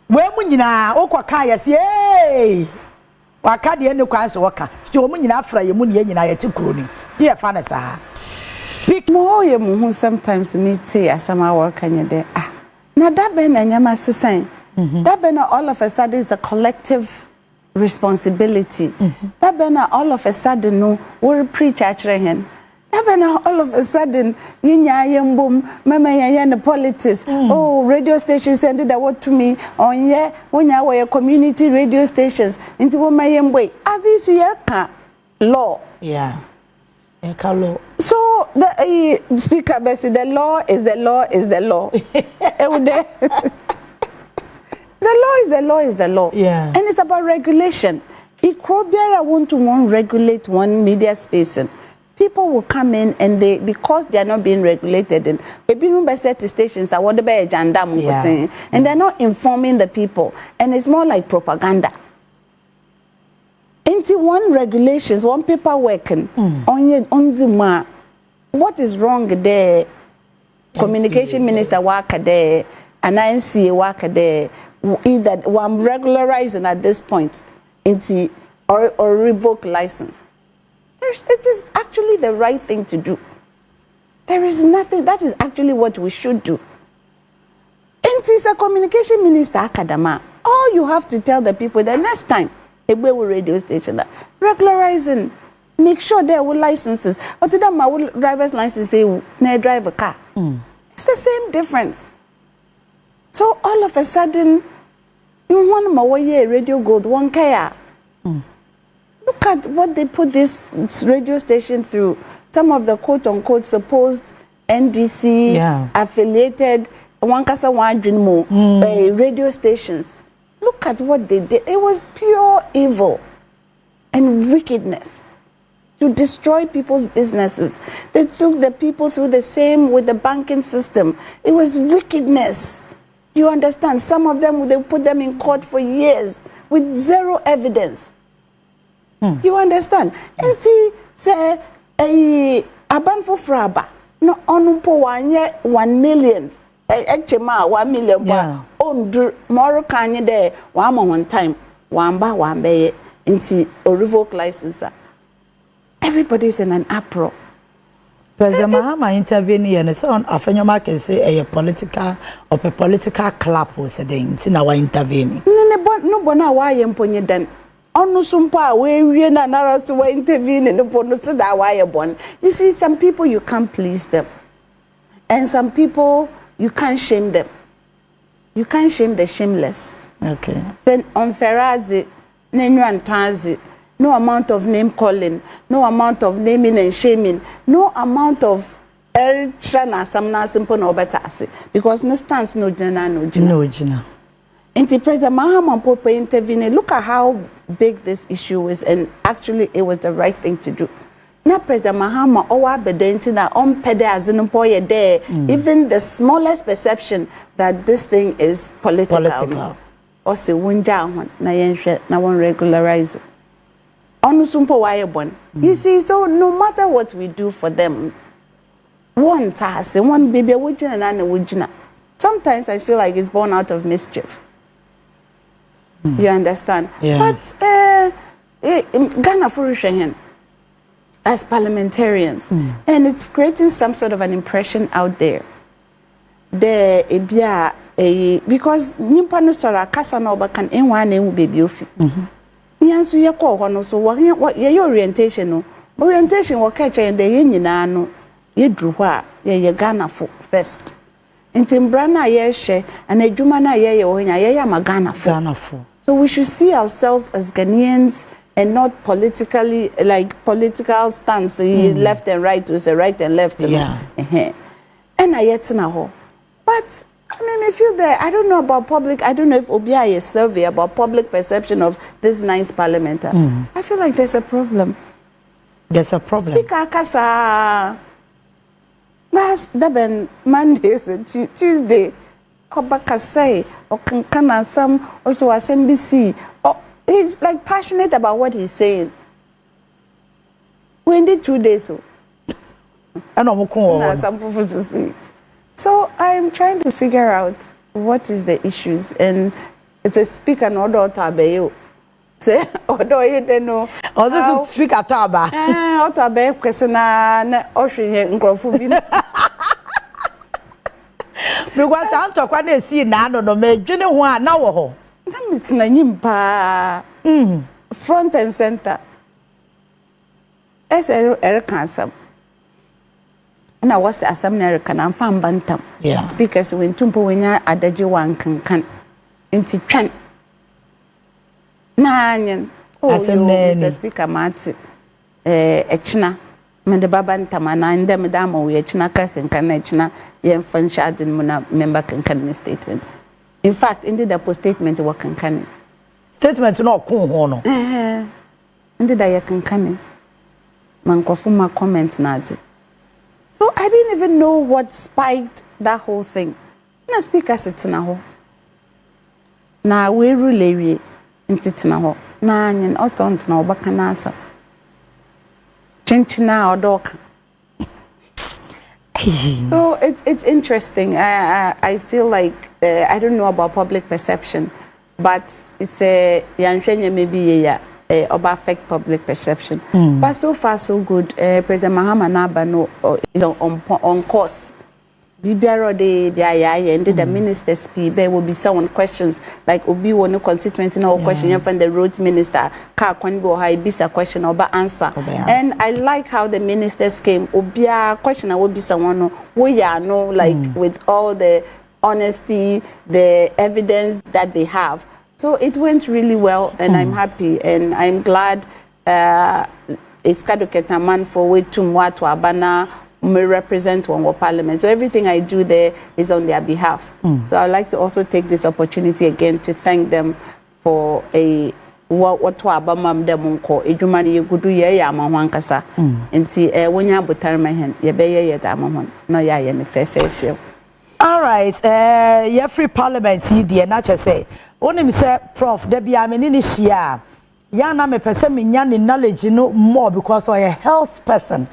we mu nyina okwa ya se eh waka de ne kwan so waka ti wo mu nyina afra ye mu ne nyina ye ti kuro ni ye fa na sa big mo ye mu hu sometimes me say asama worka nye de na da be na nyama sesan that be na all of a sudden is a collective responsibility. That be na all of a sudden no we preach actually hen. That be na all of a sudden yinya yembum mama yanya the politics. Oh, radio stations send that what to me on ye wonya we community radio stations into wo mayemwe as this year law. Yeah. Law. So the speaker Bessie, the law is the law is the law. The law is the law. Yeah. And it's about regulation. Ikrobiara want to regulate one media space. People will come in and because they are not being regulated and stations are what and they're not informing the people. And it's more like propaganda. Into one regulations, one paperwork on the what is wrong there? Communication minister work there, and NCA work there. Either I'm regularizing at this point into or revoke license. It is actually the right thing to do. There is nothing that is actually what we should do. It is a communication minister academa. All you have to tell the people the next time a radio station regularizing, make sure there were licenses. But to them, my driver's license say na drive a car. It's the same difference. So all of a sudden, you want my radio gold one care. Look at what they put this radio station through. Some of the quote unquote supposed NDC affiliated radio stations. Look at what they did. It was pure evil and wickedness to destroy people's businesses. They took the people through the same with the banking system. It was wickedness. You understand? Some of them, they put them in court for years with zero evidence. You understand? And he say, aban for fraba, no onupo 1 million. Actually, 1 million. On more kanye there, one time, one bay into or revoke license. Everybody's in an uproar. President Mahama intervening and so on. Afenyo Minority say a political clap was a thing. It's now intervening. No bona why emponye then. Onu sumpa we na naras we intervene no bono so that why born. You see, some people you can't please them, and some people you can't shame them. You can't shame the shameless. Okay. Then on Ferrazi, Nenu and Tanzi. No amount of name calling, no amount of naming and shaming, no amount of Trana Samna simple no better because no stance no jina no jina. Inti President Mahama Pope intervene. Look at how big this issue is, and actually it was the right thing to do. Now President Mahama owa bedenti na on pede azinumpoye there, even the smallest perception that this thing is political. Or se wunja na yenhwe na won regularize. You see, so no matter what we do for them, one task, one baby, sometimes I feel like it's born out of mischief. You understand? Yeah. But Ghana for as parliamentarians, and it's creating some sort of an impression out there. Because Nimpano Sora Casanova can in one baby. Yansu ya kwa hono so what your orientation no orientation will catch and the yin no ye drew wha ye Ghana first Inti mbrana yeshe and ejuma na yeye onya yeye magana for. So we should see ourselves as Ghanaians and not politically like political stance left and right to say right and left. Yeah. And I yet na. But I mean, I feel that I don't know about public. I don't know if Obia is survey about public perception of this 9th Parliament. I feel like there's a problem. There's a problem. Speaker Kasa. Last Deben Mondays and Tuesday. Obaka say or Kankana some also SMBC. Or he's like passionate about what he's saying. We did 2 days so. I know some people to see. So I'm trying to figure out what is the issues, and it's a speaker no daughter abeyo. Say odo ye de no. Odo speaker taba. Oto abeyo kwesena na ohwe nkrofo bi. Because I talk when they see na no me dwene ho a na wo ho. Na mitina nyimpa. Front and center. Ese Eric na was assembly kan amfam bantam speakers when tumpo wenya adagye wan kankan enti twan na anyen Mr. Speaker Mati echina mende baba ntama na ndem dama we echina ka kankan na echina ye mfan shadin mu na member kankan statement. In fact indi the post statement wa kankan statement no kon ho no indi da ye kankan man kofu ma comment na adi. So I didn't even know what spiked that whole thing. Na speaker sitting ho. Na we rule ntitina ho. Na anyen otont na obaka na asa. Chinchina odoka. So it's interesting. I feel like I don't know about public perception, but it's a yanhwenye maybe ya or affect public perception. But so far so good. President Mahama Nabano is on course. Bibiaro de biaya and the ministers speak will be some questions like Obi one constituency no question from the roads minister car kwanbo high bisa question or answer. And I like how the ministers came Obia question will be someone we are no like with all the honesty, the evidence that they have. So it went really well, and I'm happy, and I'm glad Iskado Ketaman for way to Mwatu Abana may represent one parliament. So everything I do there is on their behalf. So I'd like to also take this opportunity again to thank them for a what Abama Demonko, a Jumani Gudu ya Mawankasa, and see when you have Butarmahan, Yabaya Yadamon, no ya and fair. All right, your free parliament, dear, not just say. Only me say, Prof, there be a many share. Yana me person me nyani knowledge no more because I a health person.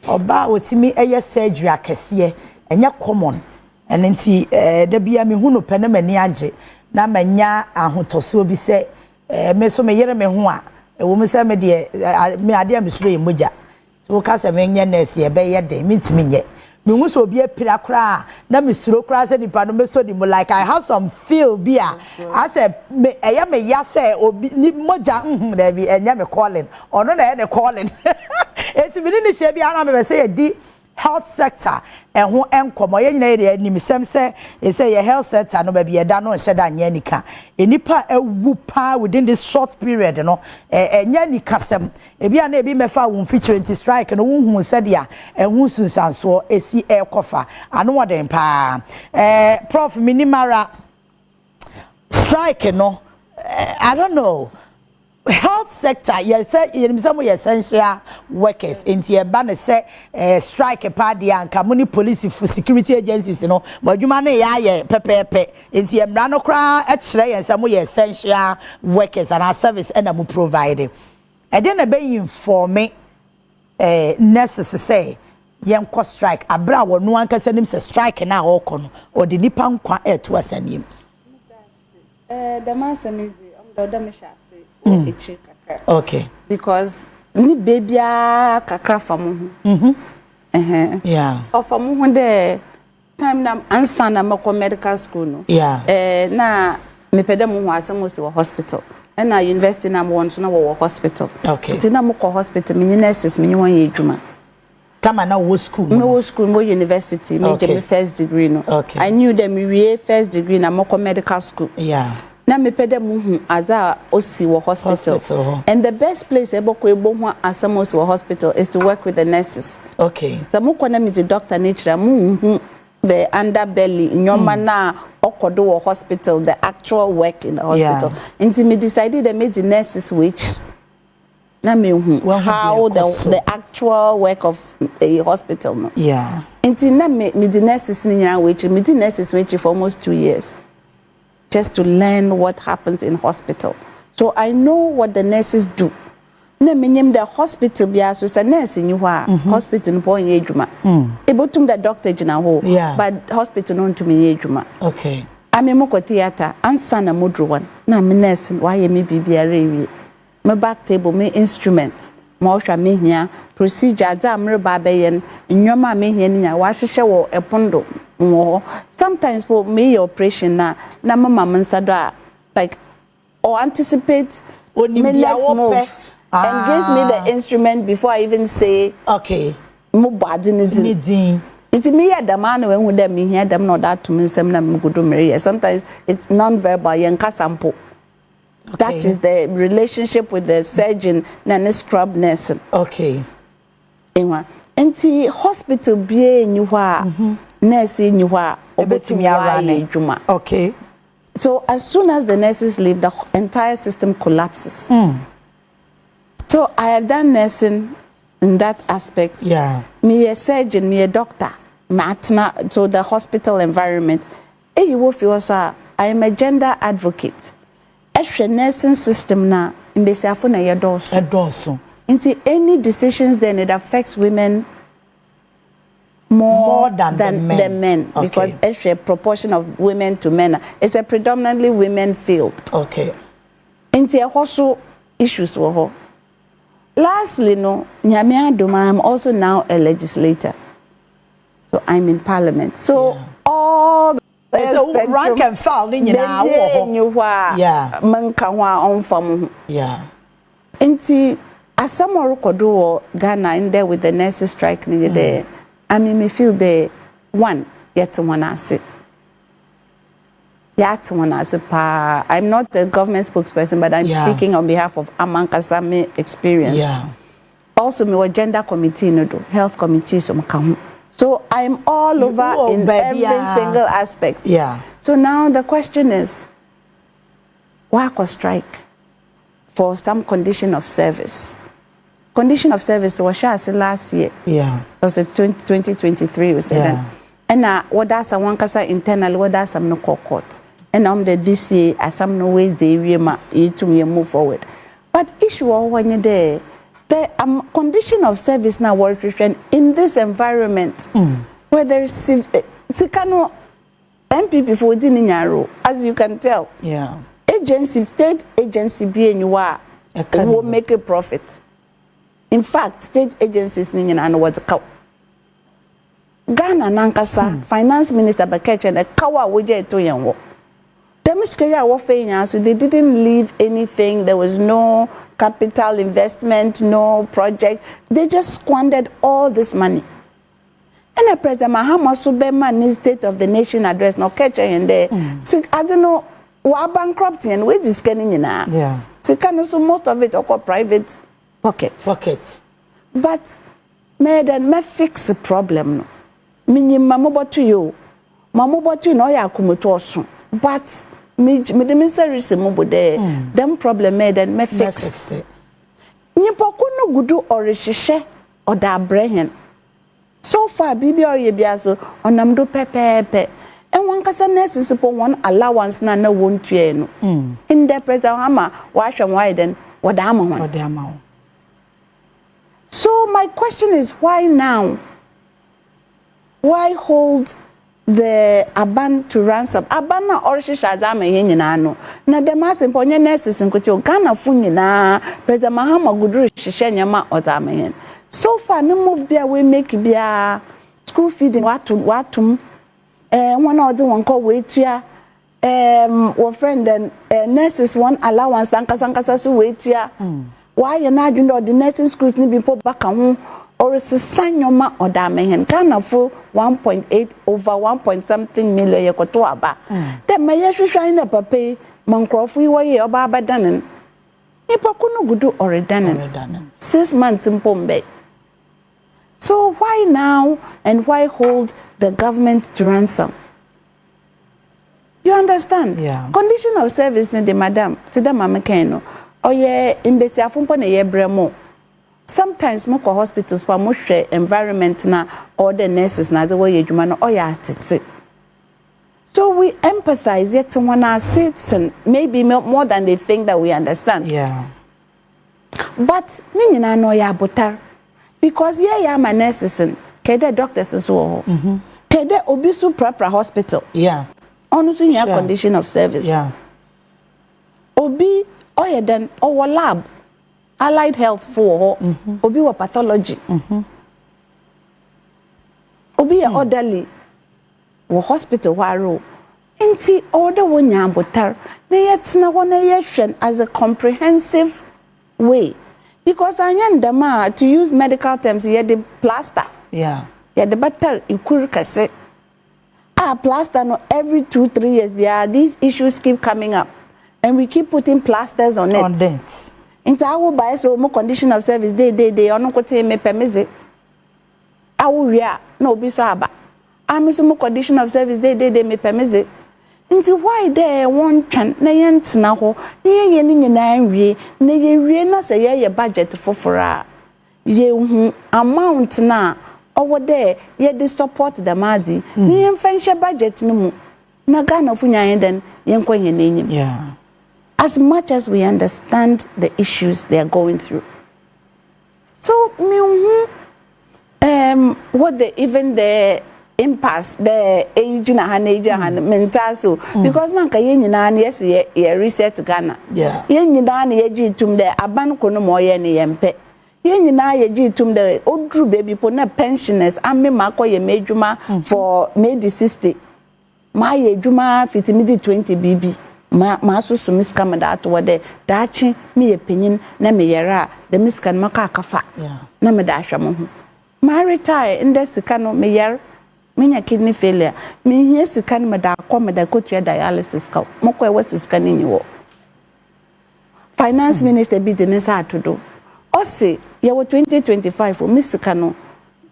Oba otimi eye surgery akese enya common. And nti there be a me hu no pene mani age na manya ahotoso bi se me so me yere me ho a wo me se me de me ade am suro ye moja. So ka se me nya nurse ye be ye de mitimi nye. Me hu so bi apira kra na me suro kra se nipa no me so di mo like I have some feel bia I say me eya me ya say obi ni moja there be enya me calling ono na e calling eti me ni she bia na me say di health sector ho enkomo ye nyina ye ni misem say e say your health sector no ba bi eda no hye da nya nika enipa ewu pa within this short period no enya nika sem e bia na e bi mefa won feature strike no wo hu se dia hu sunsanso esi ekofa ano woden pa prof minimara strike no I don't know health sector you say you some essential workers into your banner say strike party and community police for security agencies you know but you man ya pepe into your brano kra and some essential workers and our service and am providing and then be inform nurses say yem ko strike abra wo no anka sanim say strike na ho kono or the nipa nkwa to asanim the man samizi the mesha okay because ni babya kakra famu yeah of famu de time na ansa na mako medical school no yeah na me pede mu ho asem si hospital and na university na mo so na wo hospital okay ti na mo ko hospital me nurses me won ye adwuma Come on, now what school? No school, no university. Major me first degree no. Okay. I knew them we first degree na moko medical school. Yeah. Na me pede muhu ada osi wo hospital. And the best place eboko ebo ho asamos wo hospital is to work with the nurses. Okay. So moko na me the doctor nature muhu the underbelly nyoma na okodo wo hospital, the actual work in the hospital. Until me decided they made the nurses which na me how the actual work of a hospital no. Yeah. Until na me the nurses which for almost 2 years. Just to learn what happens in hospital. So I know what the nurses do. Na menyem the hospital bia so say nurse ni ho a hospital no point edwuma. Ebotum the doctor gina ho, but hospital no ntumi ye edwuma. Okay. Ame moko theater ansa na modro one. Na me nurse why me bibia rewie. Me back table me instrument. Mo hwa me hia procedure za amre ba beyen nyoma me hia nya wa hwehwe wo epondo. Sometimes for me operation na mama mensado like or anticipate my next move and gives me the instrument before I even say okay mo Boadu ni it me ya man when who dem hear them not that to me sem na me godo mere. Sometimes it's non-verbal yenka sample. That is the relationship with the surgeon na scrub nurse. Okay. Enti hospital bia ni ho a nurse ni ho a obetumi ara juma. Okay. So as soon as the nurses leave, the entire system collapses. So I have done nursing in that aspect. Yeah. Me a surgeon, me a doctor, matna so the hospital environment. I am a gender advocate. Extra nursing system na imbesiafo na yedoso. Into any decisions then it affects women more than the men okay. Because actually a proportion of women to men it's a predominantly women field. Okay. Into also issues wo. Lastly, no, I'm also now a legislator. So I'm in Parliament. So all the so rank and file in yeah. Yeah. Into as someone who Ghana in there with the nurses strike there. I mean, me feel the one yet one asset. Yet one asset. I'm not the government spokesperson, but I'm speaking on behalf of Amankasame experience. Yeah. Also, me gender committee, health committee, so I'm all over in every single aspect. Yeah. So now the question is, why could strike for some condition of service? Condition of service was last year. Yeah. It was 2023 we said that. And what that's a one kasa internal, what that's some no court. And I'm the this year as some no ways they to me move forward. But issue when you're there, the condition of service now work in this environment where there is Sikano MP before dinero, as you can tell. Yeah. Agency, state agency being you are will make a profit. In fact, state agencies and what's a Ghana Nankasa, Finance Minister Bakech and a Kawa Wije to Yanwo. Demiskaya warfare, so they didn't leave anything. There was no capital investment, no project. They just squandered all this money. And the President Mahama Subema in State of the Nation address, no catch and there. So I don't know, we are bankrupting and where is getting in now. Yeah. So kind of so most of it are private pockets. But me fix the problem. Meaning mamobo to you. Mamobo to you no ya kumutoso. But me the ministry se mobo there. Them problem me fix. Nipo kuno gudu orishishe or da brehen. So far bibi or biaso onamdo pepe. And one kasa nurses upon one allowance na won't you no. In the President Hama wash and why then what am. So my question is, why now? Why hold the Aban to ransom? Abana orishi shazama yenye no. Na the mass imponye nurses in kucho Ghana funyi na President Mahama Gudru shishe ma otama yen. So far no move bia we make bia school feeding watum one or one call wait ya our friend then nurses one allowance dan kasankasa so wait ya. Why you not doing the nursing schools need be put back on or sanyoma or damehen Ghana for 1.8 over 1 point something million yekoto aba. Then my yeshu shine up a pay Moncrofi way or Baba Dannen. Nipakuno gudu or dannen. 6 months in Pombe. So why now and why hold the government to ransom? You understand? Yeah. Condition of service in the madam, to the mama keno. Oh yeah, in Bessia Fumpone ye bremo. Sometimes moko hospitals pa mo share environment na or the nurses na the way you man or ya titi. So we empathize yet someone our sits and maybe more than they think that we understand. Yeah. But nina no ya butar because yeah my nurses and kede doctors so kede obisu proper hospital. Yeah. Honestly, your condition of service. Yeah. Obi oye then our lab allied health for obi wa pathology. Obi a orderly wo hospital waro. Inti order one ya botar na yet na one yeshen as a comprehensive way. Because anyandama to use medical terms here the plaster. Yeah. Yeah, the better you could say. Plaster no every 2-3 years these issues keep coming up and we keep putting plasters on it. On that. Into our buy so more condition of service they on ko me permise. Awu ria no be so aba. Am so more condition of service they me permise. Into why there one chan na yentina ho ye ni nyina wie na ye wie na say ye budget fofora. Ye hu amount na over there, yet they support the Madi. Ni friendship budget no mu. Na Ghana funya then yenko yenenyi. Yeah. As much as we understand the issues they are going through. So what even the impasse, the age na mental so because nanka yenyina na yes ye reset Ghana. Yeah. Yenyina na ye ji tum de aban kono mo ye ne yempe. Yenyina ye ji tum de odru baby po na pensioners amme makoye medjuma for made 60 ma ye djuma fitimidi 20 bb ma so so miska mada to wode daachi me ye penyin na me yera the miska maka akafa na me da ahwamo ho ma retire in the sika no me yer menya kidney failure me hie sika no me da akọ me da kotua dialysis ka moko e wasiska ni wo finance minister bi de ne sa atodo o se ye wo 2025 o misika no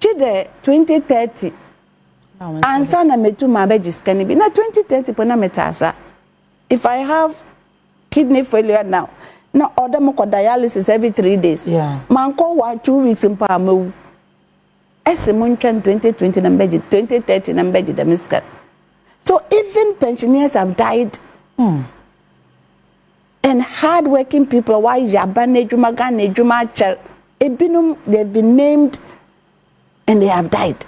gide 2030 ansa na metu ma be jiska ni bi na 2030 po na metasa if I have kidney failure now na order mo dialysis every 3 days man ko 2 weeks mpa mawu ese mo ntwan 2020 na beji 2030 na beji the misika so even pensioners have died and hard-working people, why Yabane Juma Gane Juma Cher, Ebinum, they've been named and they have died.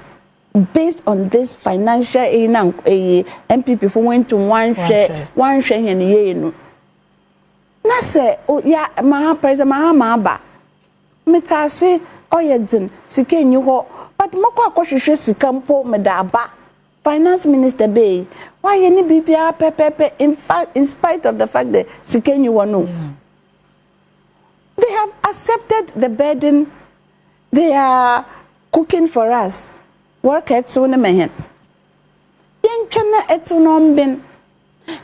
Based on this financial MPP for went to one share and ye no. Nase, oh yeah, Maha President Mahama, Metasi, Oyedzin, Sike New but Moko Koshishe Sikampo Medaba. Finance Minister Bay, why any BPR pepe in fact in spite of the fact that Sikenu wano. They have accepted the burden. They are cooking for us. Work at Sunamahan. Yankana etunombin.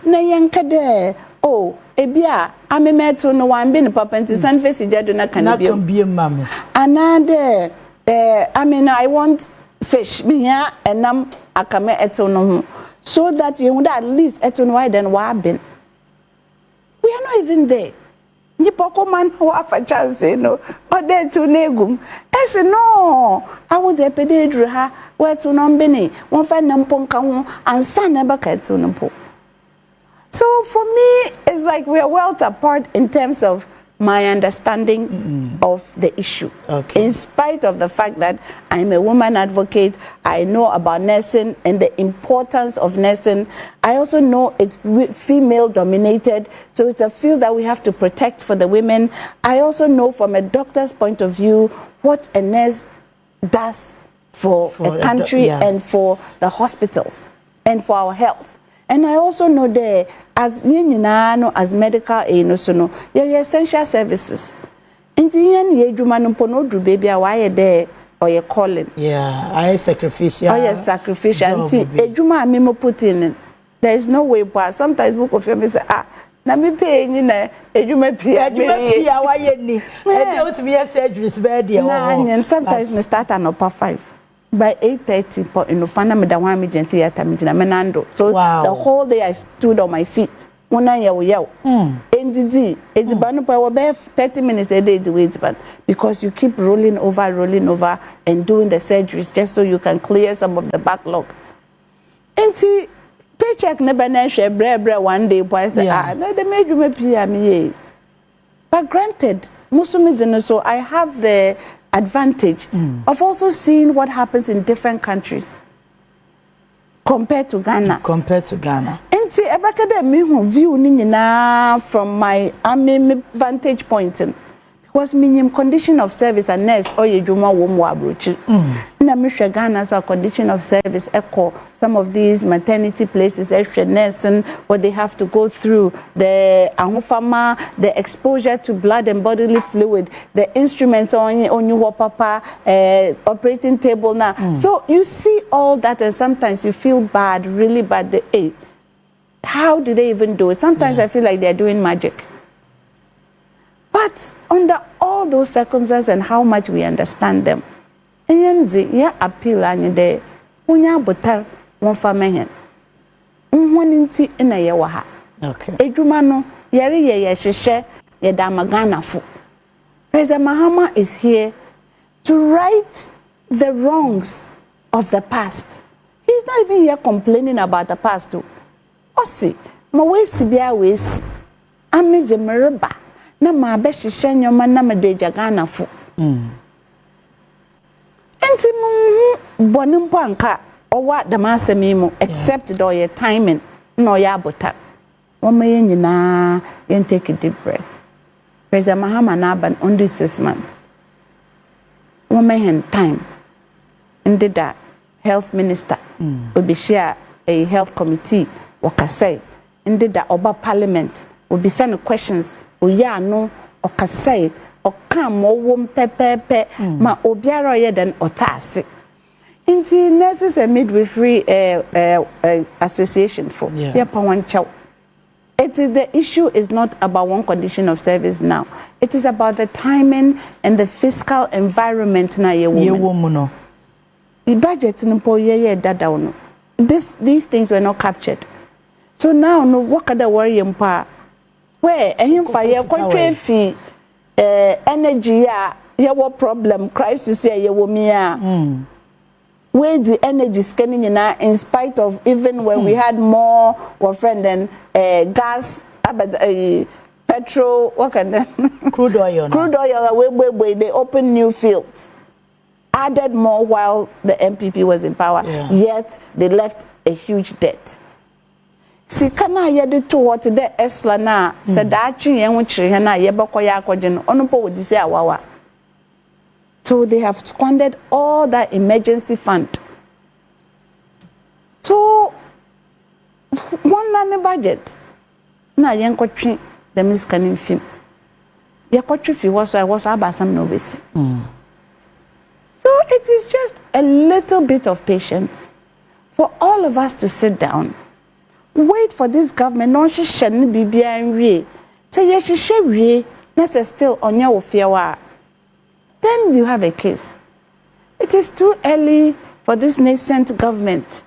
Na yankade oh ebia ame metu no one bin papa and san face jaduna can be a mammy. Another I mean I want fish me and nam akame etono so that you would at least etono why then what been we are not even there ni poko man who have a chance no or there to negum ese no I was a pededru ha where to nombeni one find namponka ho and san never to nompo. So for me it's like we are well apart in terms of my understanding of the issue. Okay. In spite of the fact that I'm a woman advocate, I know about nursing and the importance of nursing. I also know it's female dominated, so it's a field that we have to protect for the women. I also know from a doctor's point of view what a nurse does for a country and for the hospitals and for our health. And I also know that as as medical essential services. Inti yen ye dwuma no po no dru baby a why there or your calling. Yeah, I sacrificial. Oh yes, sacrificial. Until ejuma me mo put in. There is no way, but sometimes book of me say na me pay ni na ejuma pia wa ye ni. E dey want me surgeries be dey. Nah, sometimes me start at upper 5. By 8:30, but in the final me da one emergency theater me nando. So the whole day I stood on my feet. When I yell, NDD, it's about 30 minutes a day to wait, but because you keep rolling over, and doing the surgeries just so you can clear some of the backlog. And see, paycheck never share one day, but I say, they made you me. But granted, Muslims, so I have the advantage of also seeing what happens in different countries compared to Ghana. Nti ebaka de me hu view ni nyina from my vantage point because minim condition of service and nurse oye dwuma wo mu abrochi na me hwe Ghana so condition of service echo some of these maternity places extra nursing what they have to go through, the ahofama, the exposure to blood and bodily fluid, the instruments on you papa operating table now. So you see all that and sometimes you feel bad, really bad. How do they even do it? Sometimes I feel like they're doing magic. But under all those circumstances and how much we understand them, appeal and de unya botar won fa mehen. Nti na ye wa ha. Okay. Edwuma no yare ye hyehyɛ ye da magana fo. President Mahama is here to right the wrongs of the past. He's not even here complaining about the past too. Osi, ma wesi bia wesi. Amize mereba na ma be hyehyɛ nyoma na me de jagana fo. Enti mu bonimpo anka owa the masemi mu except do your timing no ya abota. Woma ye nyina yen take a deep breath. President Mahama na ban only 6 months. Woma hen time. Ndi da health minister obi share a health committee wakasai indi da oba parliament obi send questions oya no okasai okamo wom pepepe ma obiara ye den otase inti nurses and midwifery association for pa one chow. It is the issue is not about one condition of service now. It is about the timing and the fiscal environment na ye woman no. The budget no ye dada no. These things were not captured. So now no what can the worry mpa where ehim fa ye kwatwe fi energy ya wo problem crisis ya ye wo mi a where the energy scanning na in spite of even when we had more friend than gas petrol what can crude oil we they open new fields, added more while the MPP was in power, yet they left a huge debt. Sikana yede to what the esla na said that yen wuchiri he na yebekọ ya akọje no onupo wodi say awawa. So they have squandered all that emergency fund. So one line budget na yen kwatwe the miskanin film. Ye kwatwe fi was abasam no besi. So it is just a little bit of patience for all of us to sit down. Wait for this government non shishani bibia nwie. Say ye shishe na say still onya ofiewa. Then you have a case. It is too early for this nascent government.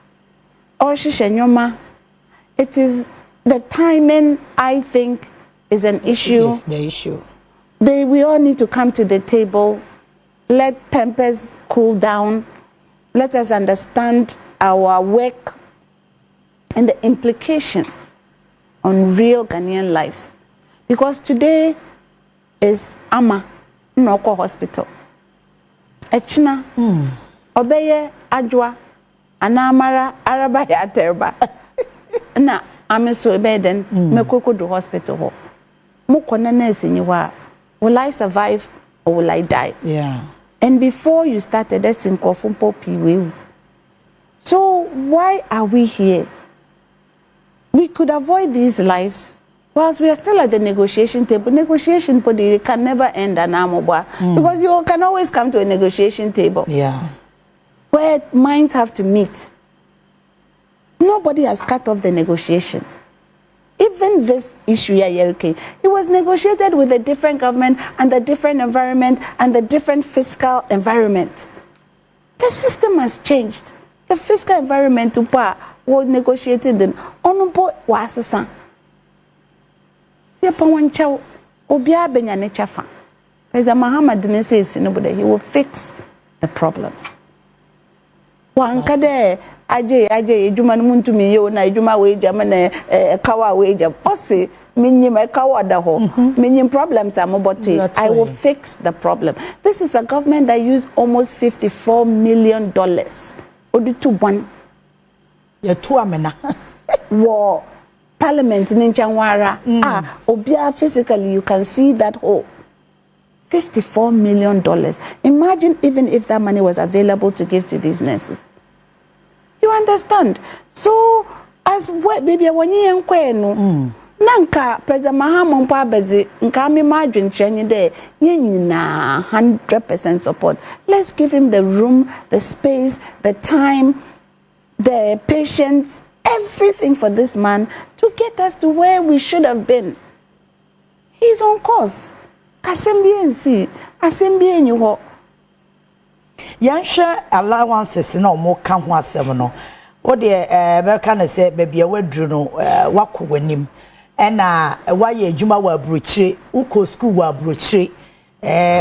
Or shishenyoma. It is the timing, I think, is an issue. Yes, the issue. We all need to come to the table. Let tempers cool down. Let us understand our work and the implications on real Ghanaian lives. Because today is Ama Noko Hospital. Echina, Obeye Ajwa, Anamara, Araba Yaterba. Na Ameso Ebeden, Mekoko do hospital ho. Mukona nurse niwa. Will I survive or will I die? Yeah. And before you started, that's in Kofumpo Piwe. So why are we here? We could avoid these lives whilst we are still at the negotiation table, negotiation body can never end an amobwa because you can always come to a negotiation table. Yeah. Where minds have to meet. Nobody has cut off the negotiation. Even this issue here, it was negotiated with a different government and a different environment and a different fiscal environment. The system has changed. The fiscal environment was negotiated in Onupo Wasasa. President Muhammad didn't say he will fix the problems. Wankade aje ejuma muntu mi yo na ejuma we jam na kawa we jam ose minyim kawa da ho minyim problems am but I will fix the problem. This is a government that used almost $54 million odu to one ya tu amena war parliament in Chanwara obia physically you can see that whole $54 million. Imagine even if that money was available to give to these nurses. You understand? So, as what baby, when you no, Nanka, President Mahama Mpabezi, Nkami Margin Chenny there, na 100% support. Let's give him the room, the space, the time, the patience, everything for this man to get us to where we should have been. He's on course. Assembly you ho Yansha allowances no more can ho asem no what the be can say baby wadru no wako wanim na waye adwuma wa abrochire uko school wa abrochire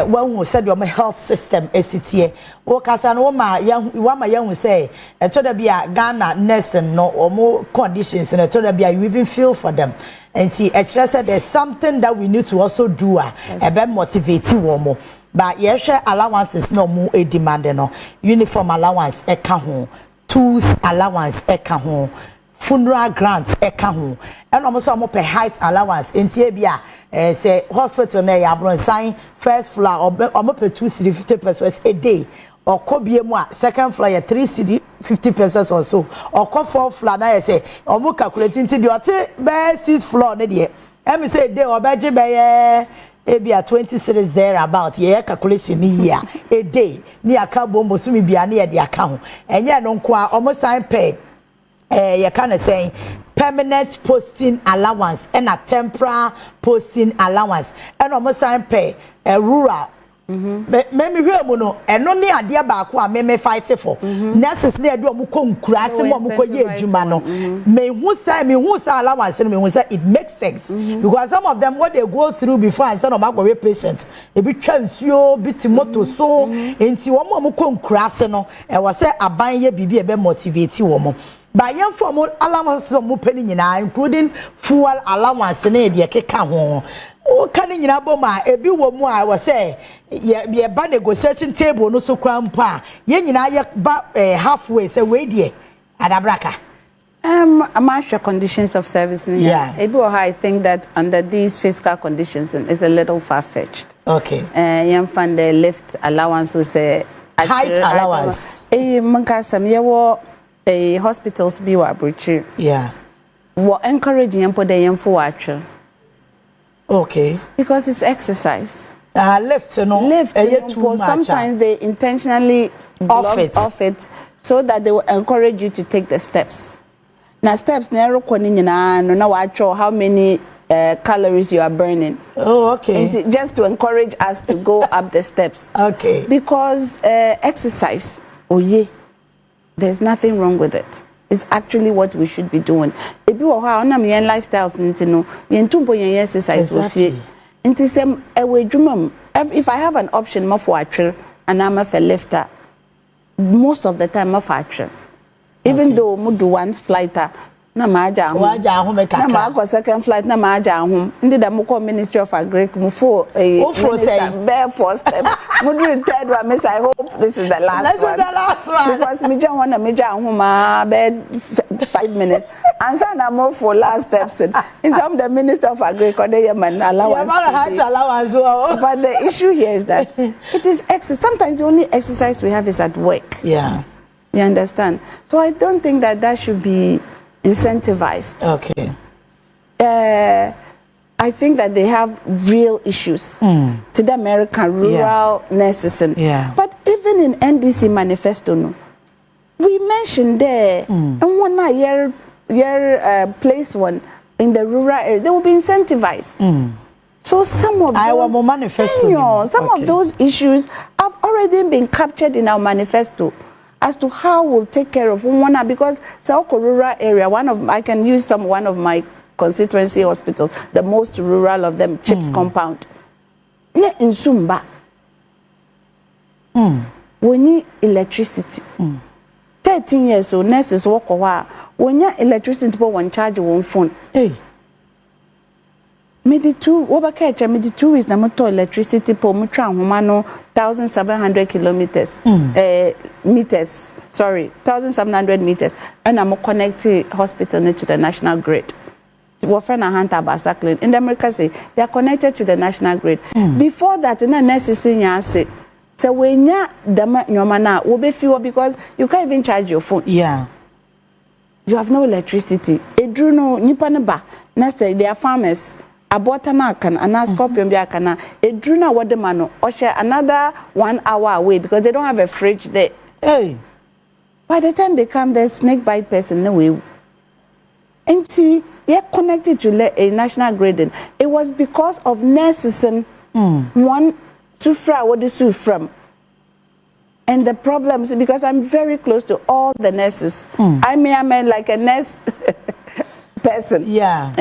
wan said your health system esitie wo kasa no ma yahu say etoda bia Ghana nurse no omo conditions no etoda bia you even feel for them. And see, actually said there's something that we need to also do about motivating women. But yes, allowances no more a demand no. Uniform allowance home, tools allowance home, funeral grants home, and almost almost a height allowance. In Tibia, say hospital na ya sign first floor or almost 250 pesos a day. Or could more second floor 350 pesos or so, or call fourth floor. I say, or more calculating to the best 6th floor. Let me say, they or badge by a 20 cities there about calculation year a day near Kabombo Sumi be near the account. And yet, no qua almost sign pay. You kind saying permanent posting allowance and a temporary posting allowance, and almost sign pay a rural. Me hwe no eno ne ade ba ko a me fight for nurses na do mu ko nkurase mo ko ye adwuma no me hu say allowance no me hu say it makes sense because some of them what they go through before and some of my patient e bi twansuo bi timoto so enti wo mo ko nkurase no e wo say aban ye bibi e be motivate wo mo by young form allowance mo peni nyina including fuel allowance na e de keka ho o kan nyina boma ebi wo mu a wo say ye ba negotiation table no so krampa ye nyina ye ba halfway say we die adabraka I'm sure conditions of service I think that under these fiscal conditions is a little far-fetched. Okay. Young fund the lift allowance was a height allowance mankasam yewo hospitals bi wa abrochi wo encourage yam put them for actual. Okay. Because it's exercise. Lift, sometimes they intentionally off it so that they will encourage you to take the steps. Now steps never no actual how many calories you are burning. Oh, okay. And just to encourage us to go up the steps. Okay. Because exercise, there's nothing wrong with it. It's actually what we should be doing. If you are on your lifestyles, you exercise with you. If I have an option, more for and I'm a lifter, most of the time, more for even though I do one flight, na maja second flight na maja home ndi da mko Ministry of Agric mu for bare first step mu do third one miss I hope this is the last one because me just wanna meja home bare 5 minutes and so na more for last steps in terms the Minister of Agric or the man allowance but the issue here is that it is exercise. Sometimes the only exercise we have is at work. You understand? So I don't think that should be incentivized. Okay. I think that they have real issues to the American rural nurses. But even in NDC manifesto, no, we mentioned there, and one year place one in the rural area, they will be incentivized. So some of those of those issues have already been captured in our manifesto as to how we'll take care of one, because South rural area, I can use one of my constituency hospitals, the most rural of them, Chips compound. Ne in Sumba. We need electricity. 13 years old nurses work over. When you electricity people one charge one phone. Hey. Me 2 weeks na moto electricity po mutra humano 1,700 kilometers. Meters. Sorry, 1,700 meters. And I'm connected hospital to the national grid. In the America say they are connected to the national grid. Before that, in the necessary say, so when you the will be fewer because you can't even charge your phone. Yeah. You have no electricity. Edruno nipaneba. Next day they are farmers. Abotana can and scorpion biakana. Edruna wademano or share another 1 hour away because they don't have a fridge there. Hey. By the time they come, the snake bite person no way. And see, they're connected to a national grid. It was because of nurses and one sufra what the sufram. And the problems, because I'm very close to all the nurses. I'm like a nurse person. Yeah.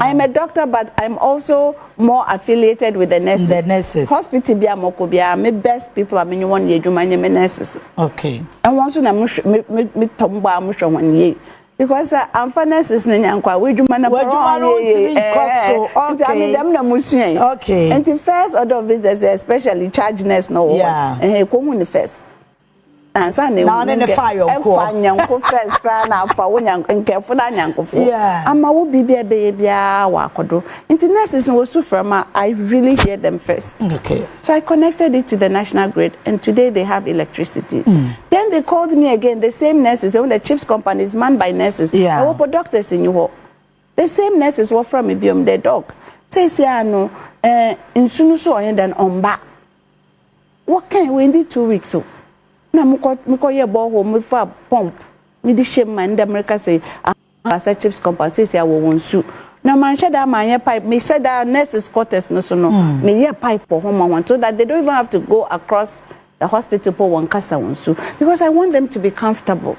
I'm a doctor, but I'm also more affiliated with the nurses. The nurses. Hospital bia mokobia, my best people I mean you want you my nurses. Okay. And once when me tomba musho 1 year. Because I'm for nurses nyankwa we dwuma na okay. And the first order of business they especially charge nurse no one. Komu first. And Sunday now in the fire first cry now for one and careful nyanko. Yeah. Ama wo bibia bia wa kodo. Into nurses no so from I really hear them first. Okay. So I connected it to the national grid and today they have electricity. Then they called me again, the same nurses, the chips company is manned by nurses. Yeah. I hope doctors in you. The same nurses were from me biom their dog. Say no in sunu so and then on back. What can we need 2 weeks so? Na muko ye borehole me for pump. Me di shame man the America say as a chips company say I won su. Na man share that man pipe. Me said that nurses quarters no so no. Me ye pipe for home one so that they don't even have to go across the hospital for one casa one su. Because I want them to be comfortable.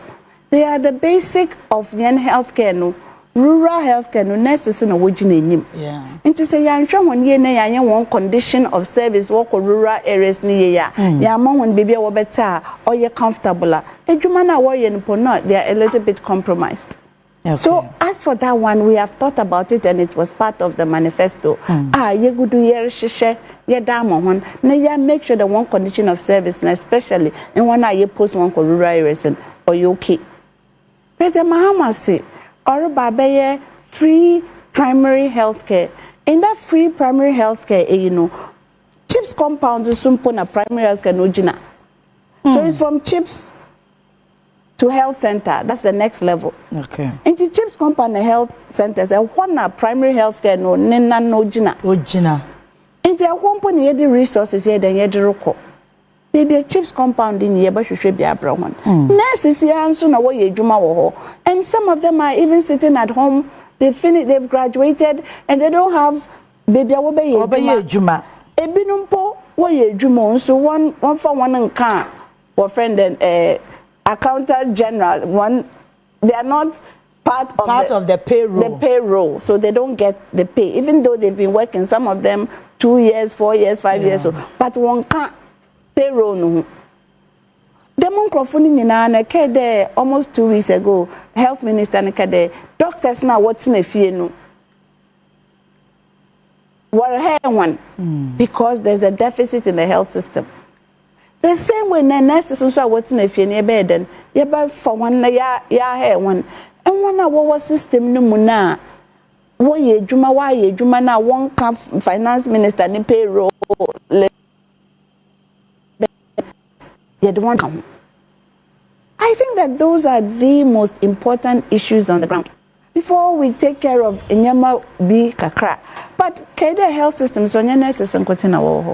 They are the basic of the healthcare no. Rural healthcare no nurses no wojine nyim. Yeah. Nti say ya nhwe won ye na ya one condition of service work rural areas ni ye ya. Ya ma won baby wo better or ye comfortable. Edwuma na wo ye no no they are a little bit compromised. Okay. So as for that one, we have thought about it and it was part of the manifesto. Ye gudu ye shishe ye damo hon na ye make sure the one condition of service and especially in one ye post one rural areas or you okay. President Mahama say or babaye free primary health care. In that free primary health care, you know, chips compound is na primary health care no jina. So it's from chips to health center. That's the next level. Okay. And the chips compound health centers, one primary health care no nena no jina. O jina. And the one point the resources here then ye roko. Baby chips compound in here, but you should be a brown. Nurses here and soon away juma wo. And some of them are even sitting at home. They've graduated and they don't have baby away juma. Ebinumpo wo juma so one for one and can or friend and accountant general one they are not part of the payroll. The payroll, so they don't get the pay even though they've been working some of them 2 years, 4 years, 5 years so but one can't payroll no. The microphone in na almost 2 weeks ago, health minister na doctors now what's in a fee no. What one because there's a deficit in the health system. The same way nurses also what's in a fee near bed and yeah for one ya hair one and one our system no muna. Why ye juma na one finance minister ni payroll. I think that those are the most important issues on the ground before we take care of Inyama B Kakra. But But the health system, so nurses and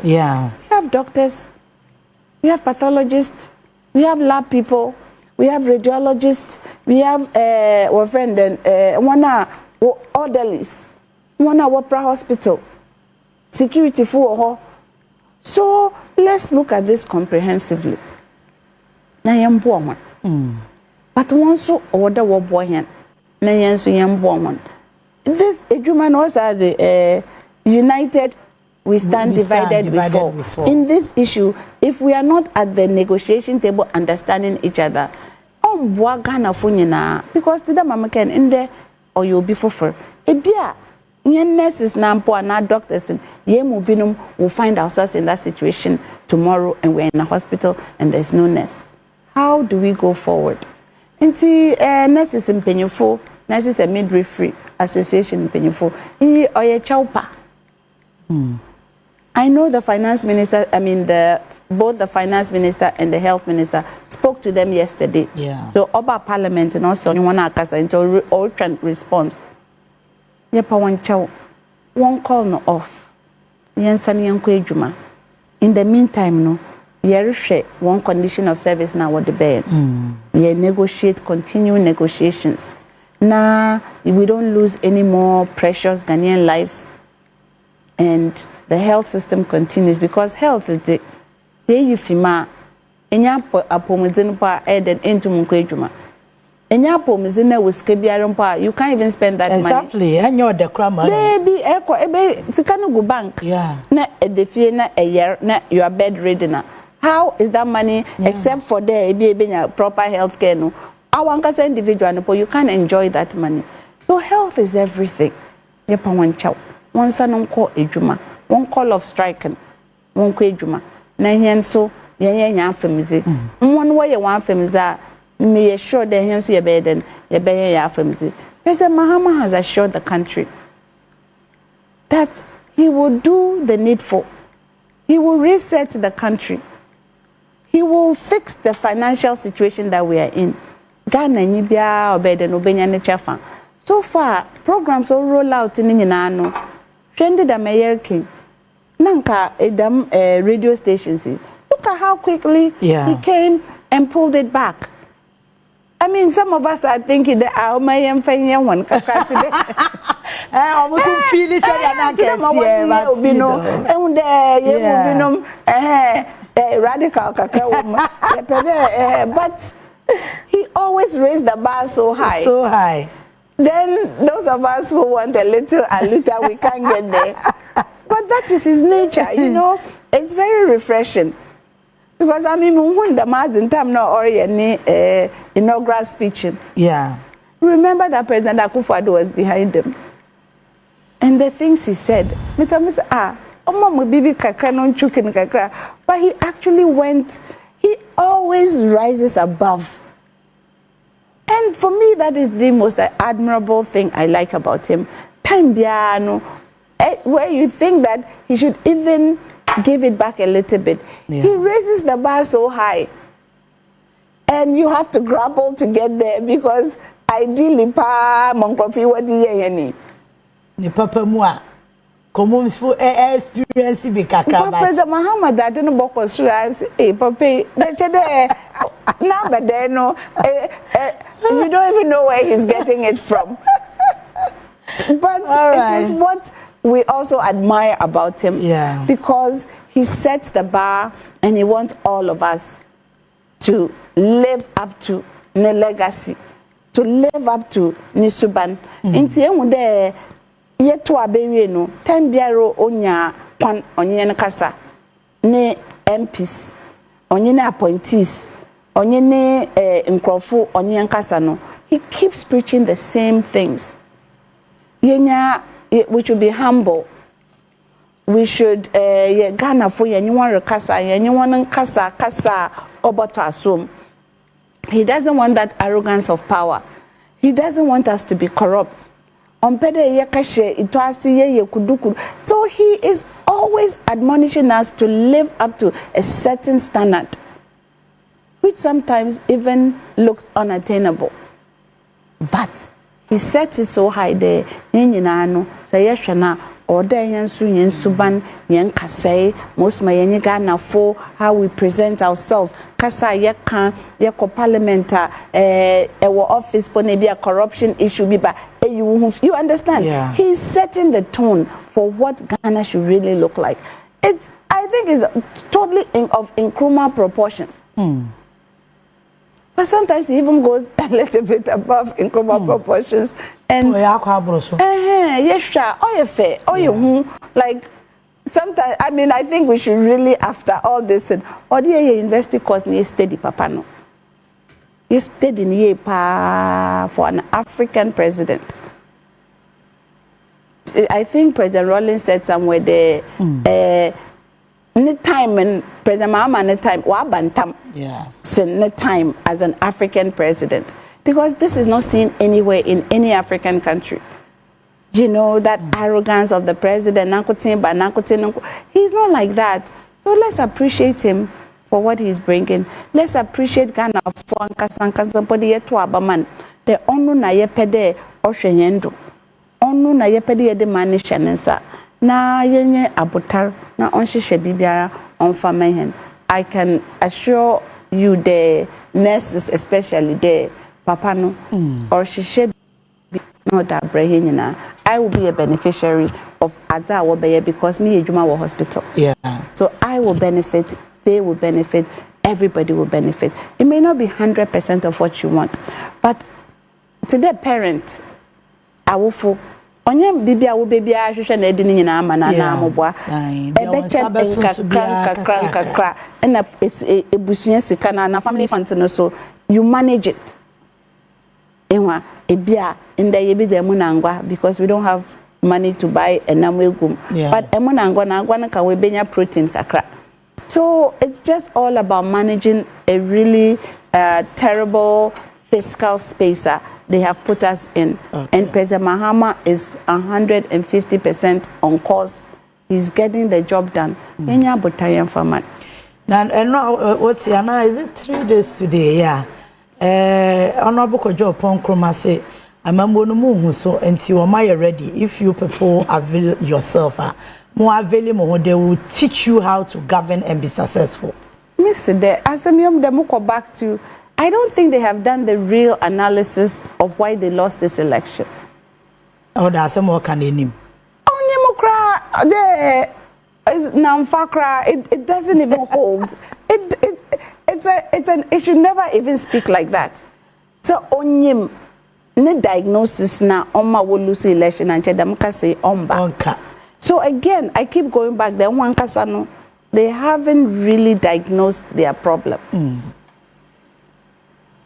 yeah. We have doctors, we have pathologists, we have lab people, we have radiologists, we have our friend one orderlies, one Wopra hospital, security for. So let's look at this comprehensively. Na yambo one. But once order what boy hen. Na yansu yambo one. This Ejuman was at the united we stand divided before. In this issue, if we are not at the negotiation table understanding each other, because to the mama can in there or you'll be for ebia nurses nampo and doctors and yemubinum will find ourselves in that situation tomorrow and we're in a hospital and there's no nurse. How do we go forward? Nti nurses in Penyufo, nurses and midwifery association in Penyufo, oye chaupa. I know the finance minister, both the finance minister and the health minister spoke to them yesterday. Yeah. So Oba Parliament and also you wanna cast into all response. Yepa one call no off. Yansani yanko ejuma. In the meantime, no, share one condition of service now what the bed. We negotiate, continue negotiations. Now we don't lose any more precious Ghanaian lives. And the health system continues because health is the say you fima enya apomizin pa eden into munkwejuma enya apomizin was kebiaron you can't even spend that money exactly and you're the crumb baby ebe tikanu go bank na edefie na year na you are bedridden. How is that money except for there ebe proper health care no awankasa individual no you can't enjoy that money. So health is everything. Yepa wan chaw one son call ejuma, one call of striking, one ejuma. Na hen so yan family. One way you want family me assure the hen so your bed and your bed family. President Mahama has assured the country that he will do the needful. He will reset the country. He will fix the financial situation that we are in. Ghana nyibia obede no benya ne chafa. So far programs all roll out in Ninano. Trended the mayor king. Nanka edam radio stations. Look at how quickly he came and pulled it back. I mean, some of us are thinking that our mayor Afenyo one kaka today. almost feel it radical kaka but he always raised the bar so high. So high. Then those of us who want a little, we can't get there. But that is his nature, you know. It's very refreshing. Because I mean, when the man in time now or any inaugural speech. Yeah. Remember that President Akufo-Addo was behind him. And the things he said, Mr. Mama bibi kakra non chukin kakra. But he actually he always rises above. And for me, that is the most admirable thing I like about him. Time biano, where you think that he should even give it back a little bit. Yeah. He raises the bar so high. And you have to grapple to get there because ideally, pa monkofi wadi yeni. Ni papa mua. Commons for experience be kakra. President Mahama that didn't work on sure. Hey, papa, now but then no. You don't even know where he's getting it from. But it is what we also admire about him. Yeah. Because he sets the bar and he wants all of us to live up to the legacy, to live up to Nisuban. Inti emude yetu abewe no time biaro onya kwan onye ne kasa ne MPs onye ne appointees onye ne nkrofo onye nkasa no he keeps preaching the same things. Yenya we should be humble. We should Ghana for anyone rekasa anyone kasa oboto asum. He doesn't want that arrogance of power. He doesn't want us to be corrupt. So he is always admonishing us to live up to a certain standard, which sometimes even looks unattainable. But he sets it so high there. or then yen suban yen kasei most my yen Ghana for how we present ourselves kasa ye kan ye ko parliament our office pone be a corruption issue be ba you understand he's setting the tone for what Ghana should really look like. I think it's totally of incremental proportions. But sometimes it even goes a little bit above incremental proportions. And like sometimes, I mean, I think we should really, after all this, or the university course needs steady, papa no. You steady for an African president. I think President Rawlings said somewhere there. Any time and President Mahama any time bantam time as an African president, because this is not seen anywhere in any African country. You know that arrogance of the president, he's not like that. So let's appreciate him for what he's bringing. Let's appreciate Ghana for somebody to abaman. The onu na yepede oshenyendo. Onu na yepede de manishanensa. Na yenye abutar na onshishe bibiara on famehen. I can assure you the nurses, especially the papa no or shishe no that brehinina. I will be a beneficiary of Ada Wobeye because me Ejuma wa hospital. Yeah. So I will benefit, they will benefit, everybody will benefit. It may not be 100% of what you want, but to the parent, I will for onye bibia wo bibia hwehwe na edi nyina ama na na amobwa ebeche nkakra na ebusunya sika na family fund no so you manage it enwa ebia in the yebi de munangwa because we don't have money to buy enamwegum but emunangwa na agwa na ka we benya protein kakra. So it's just all about managing a really terrible fiscal spacer they have put us in. And President Mahama is 150% on course. He's getting the job done. Enya Botarian farmer. Now, what's now? Is it 3 days today? Yeah. Honorable Kojo Ponkroma say, I'm a monumu so until you ready. If you people avail yourself, more available, they will teach you how to govern and be successful. Miss there, as I'm go back to. I don't think they have done the real analysis of why they lost this election. Oh, that's a more canem. It doesn't even hold. It should never even speak like that. So onyim ne diagnosis na oma will lose election and chedamka say omba. So again, I keep going back there. They haven't really diagnosed their problem.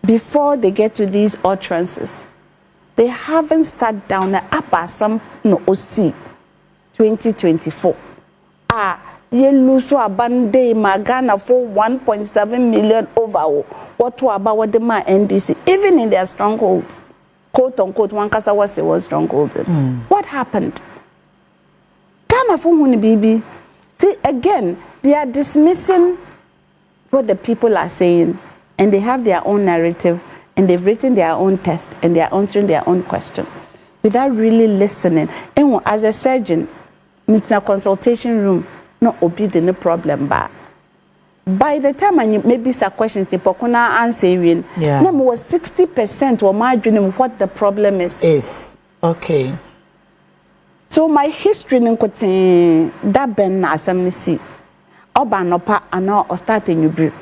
Before they get to these utterances, they haven't sat down at some no OC 2024. Ye lose so abande magana for 1.7 million over what to about what the ma NDC, even in their strongholds, quote unquote, one kasa was strongholds. What happened? Ghana for bibi. See again, they are dismissing what the people are saying. And they have their own narrative, and they've written their own test, and they're answering their own questions without really listening. And as a surgeon, it's a consultation room, no obedient no problem. But by the time I maybe some questions, the pokuna answering, no was 60% or margin what the problem is. Okay. So my history in that ben na asamnisi, oba nopa ano or starting you brew.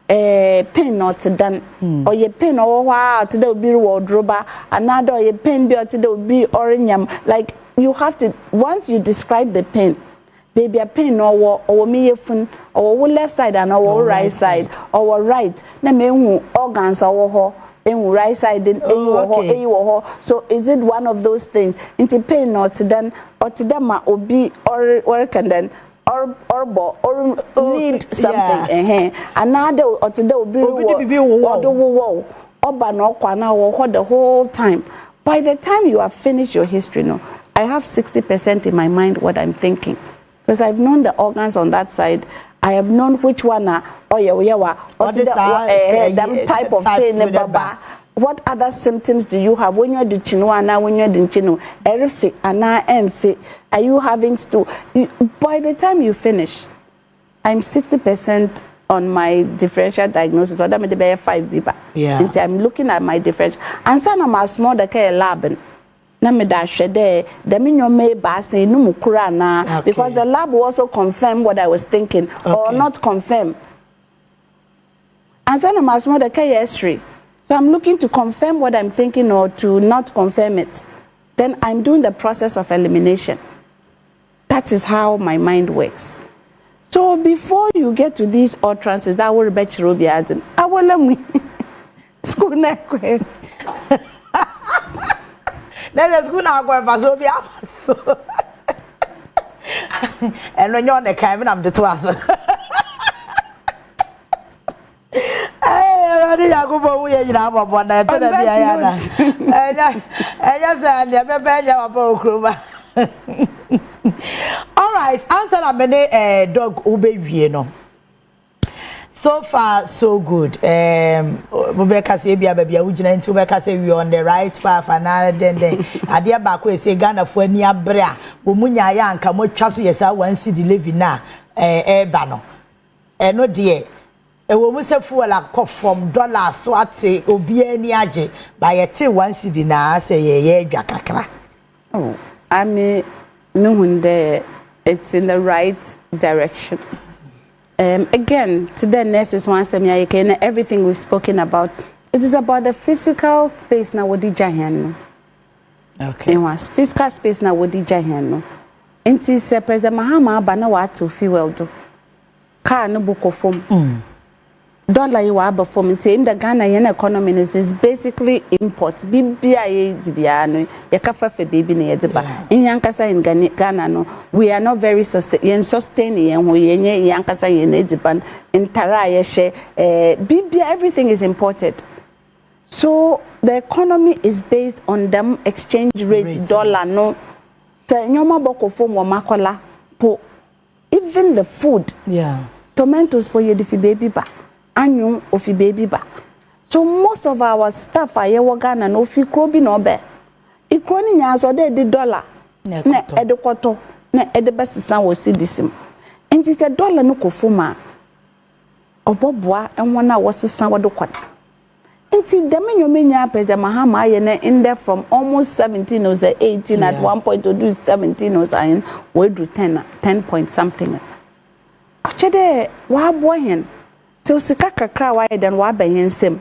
Pen not done or ye pen or wow to the be wardrobe another ye pen be to the be orange like you have to once you describe the pen baby a pen or me phone or left side and our right side or right na me organs or right side then so is it one of those things into pen not done or to them or be or can then or need something another or today will be the whole time. By the time you have finished your history, I have 60% in my mind what I'm thinking because I've known the organs on that side. I have known which one or them type of pain baba What other symptoms do you have when you're the chino when you're the chino? Erific and are you having to? By the time you finish, I'm 60% on my differential diagnosis, or that may be 5 people. Yeah. And I'm looking at my differential. And some of my small the care lab. Na me da shede the minyo me basi no mukura na because the lab will also confirm what I was thinking or not confirm. And some of my small the care history. So I'm looking to confirm what I'm thinking or to not confirm it. Then I'm doing the process of elimination. That is how my mind works. So before you get to these utterances, that will be Chirobi I will let me school neck. Then the school now go for so and when you're on the cabin, I'm the twice. Already, I go for we are now one night. And yes, and never been your book. All right, answer a minute, dog obey, So far, so good. Rebecca say, baby, I would to Rebecca say we on the right path, and then I dear back way say Ghana for near Brea, Wumunya Yan, come what trust yourself one city living now, bano. No dear. A woman say for like from dollars, so I'd say, Obie Niaje, by a tea 1 city now, say, yeah, Jakakra. Oh, I mean, no, it's in the right direction. Again, today nurses want some everything we've spoken about. It is about the physical space na wodi jahan. Okay. It was physical space na wodi jahan. Inti se President Mahama ba na wa to fuel do. Car no book of form. Dollar you are before me in the Ghana economy is basically import. BBI dibiano, yakafa fe baby ne yediba. In Yankasa in Ghana no, we are not very sustaining and we Yankasa in Ediban in Taraya she BBI everything is imported. So the economy is based on them exchange rate dollar no. So nyoma boko form wa makola po even the food. Yeah. Tomatoes po yedifi baby ba. Anyu ofi baby ba. So most of our stuff are yewa Ghana no fi krobi no be. Ikro ni nya so de dollar. Na edekoto na edebesisan wo sidisim. Enti se dollar no kofuma. Oboboa enwona wo sesan wo dokona. Enti demenyo menya President Mahama ye na in there from almost 17 or 18 at one point to do 17 or something we do 10 point something. Ochede wa boyen. So sika kakra wa then wa beyensem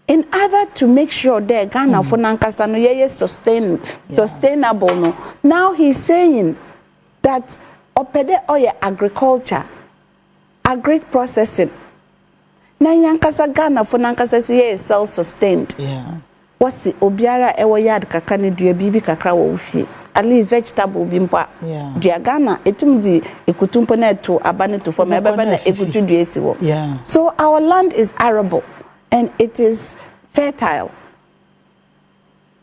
in order to make sure that Ghana for nankasa no ye sustainable no. Now he's saying that opede oye agriculture agric processing na yankasa Ghana for nankasa so ye self sustained. Yeah. What's the obiara ewo yard kakra ne dua bibi kakra wo fie at least vegetable bimpa. Yeah. Dua Ghana etum di ekutumpo na to abane to form ebeba na ekutu dua esi wo. Yeah. So our land is arable and it is fertile.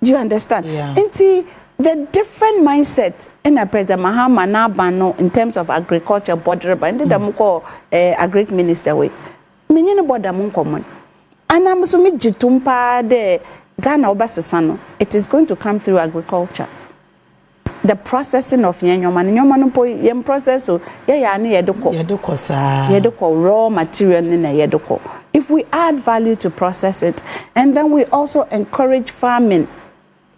Do you understand? Yeah. Inti the different mindset in a President Mahama na bano in terms of agriculture border ba ndi da muko agric minister we. Menye no border mun common. Ana musumi jitumpa de Ghana obasesano. It is going to come through agriculture. The processing of nyoma no po yem process so ya ne yedoko sa yedoko raw material ne na yedoko. If we add value to process it and then we also encourage farming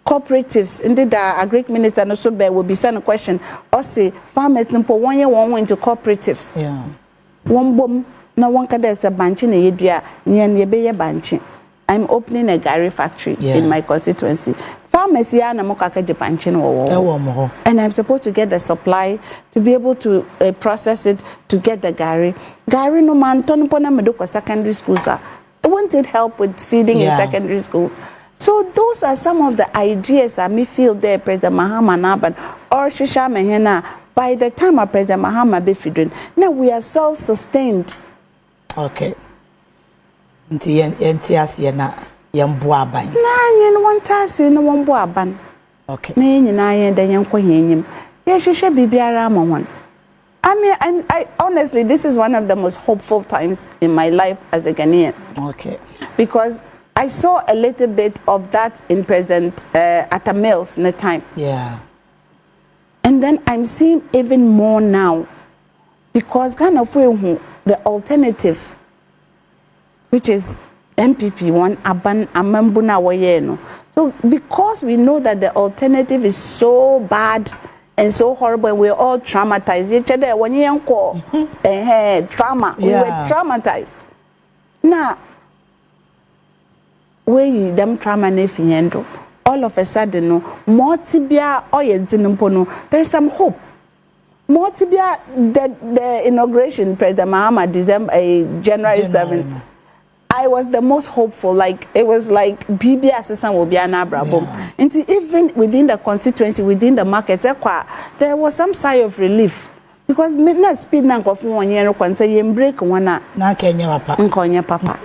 cooperatives indeed the agric minister no so be will be send a question or say farmers no po one year one into cooperatives. Yeah. One bom na one kada is a banchi na yedua nyen yebeye banchi. I'm opening a gari factory in my constituency. Farmers here na mokaka japanchin wo. And I'm supposed to get the supply to be able to process it to get the gari. Gari no man ton pona medoko secondary schools. Won't it help with feeding in secondary schools? So those are some of the ideas I may feel there President Mahama Naban or Shisha Mehena by the time our President Mahama be feeding. Now we are self-sustained. Okay. Nti entiase na yembo aban na nyen wantase na wombo aban. Okay. Na nyina yen da yenko yenyim ye hwehwe bibiara amon. I mean, I honestly, this is one of the most hopeful times in my life as a Ghanaian. Okay. Because I saw a little bit of that in President Atamil's in the time. Yeah. And then I'm seeing even more now, because kind of the alternative, which is MPP one aban amambuna wayeno. So because we know that the alternative is so bad and so horrible, and we're all traumatized. When you call trauma, we were traumatized. Now, we them trauma nefiendo. All of a sudden, no more tibia or there's some hope. More tibia the inauguration, President Mahama, January 7th. I was the most hopeful. Like it was like BB assistant will be an abrabom. And even within the constituency, within the market, there was some sigh of relief. Because midnight speed na for 1 year break one na Kenya papa.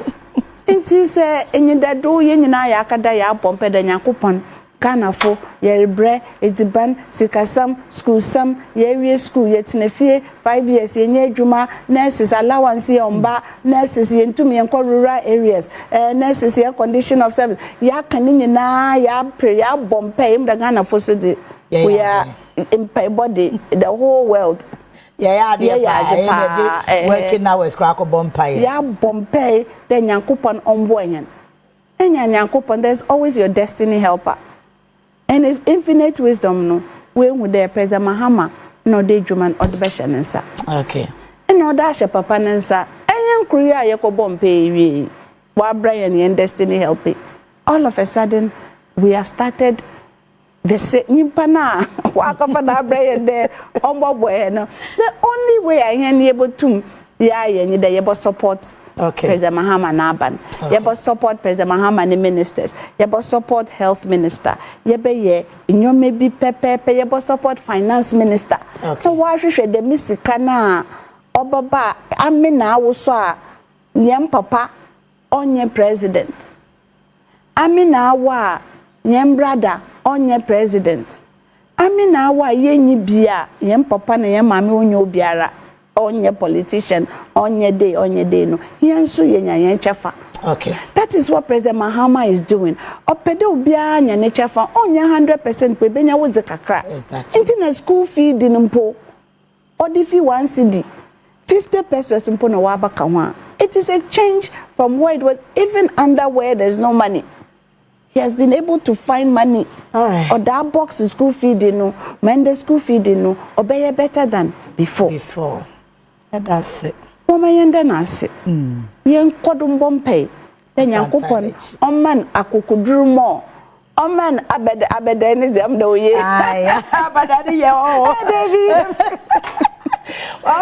Inti se enyi dado ye nyina ya akada ya pompe da Nyankopon kana fo ye rebre ediban sikasam school sam ye wie school ye tenefie 5 years ye nya adwuma nurses allowance ye omba nurses ye ntumi ye rural areas nurses ye condition of service ya kan nyina ya pray ya bompe imda kana fo so de we are in body the whole world. Working hours crack a bompay. Yeah, bompay, then Yankupon on boyan. And Yankupon, there's always your destiny helper. And it's infinite wisdom, no. When would there President Mahama, no day Juman or the Beshanensa. Okay. And no dash a papa Nansa, and young Korea Yako bompay, while Brian and destiny helping. All of a sudden, we have started. The nimpana waka for that brain there ombo bueno. The only way I am able to you support President Mahama Naban. You support President Mahama and the ministers. You support health minister. You maybe pepe you support finance minister. So why should the misikana obaba amina wuswa nyem papa onye president. Amina wa nyem brother onye president. Amina wa yenyi bia yem papa na yem mama onye obiara onye politician onye day no yensu yenya yen chefa. Okay. That is what President Mahama is doing. Opede obiara nya ne chefa onye 100% pe benya wo zekakra. Exactly. Internet school fee di mpo odi fi 1 cedi 50 pesos mpo na wa baka ho. It is a change from where it was, even under where there's no money. He has been able to find money. All right. Or that box is school feeding, no, Mende school feeding, no, obey better than before. And that's it. Mama yende nasi. Yen kodum bompe. Then Yankupon, man akukudru more. Man abede ni jam do ye. Ay, abada ni ye oh.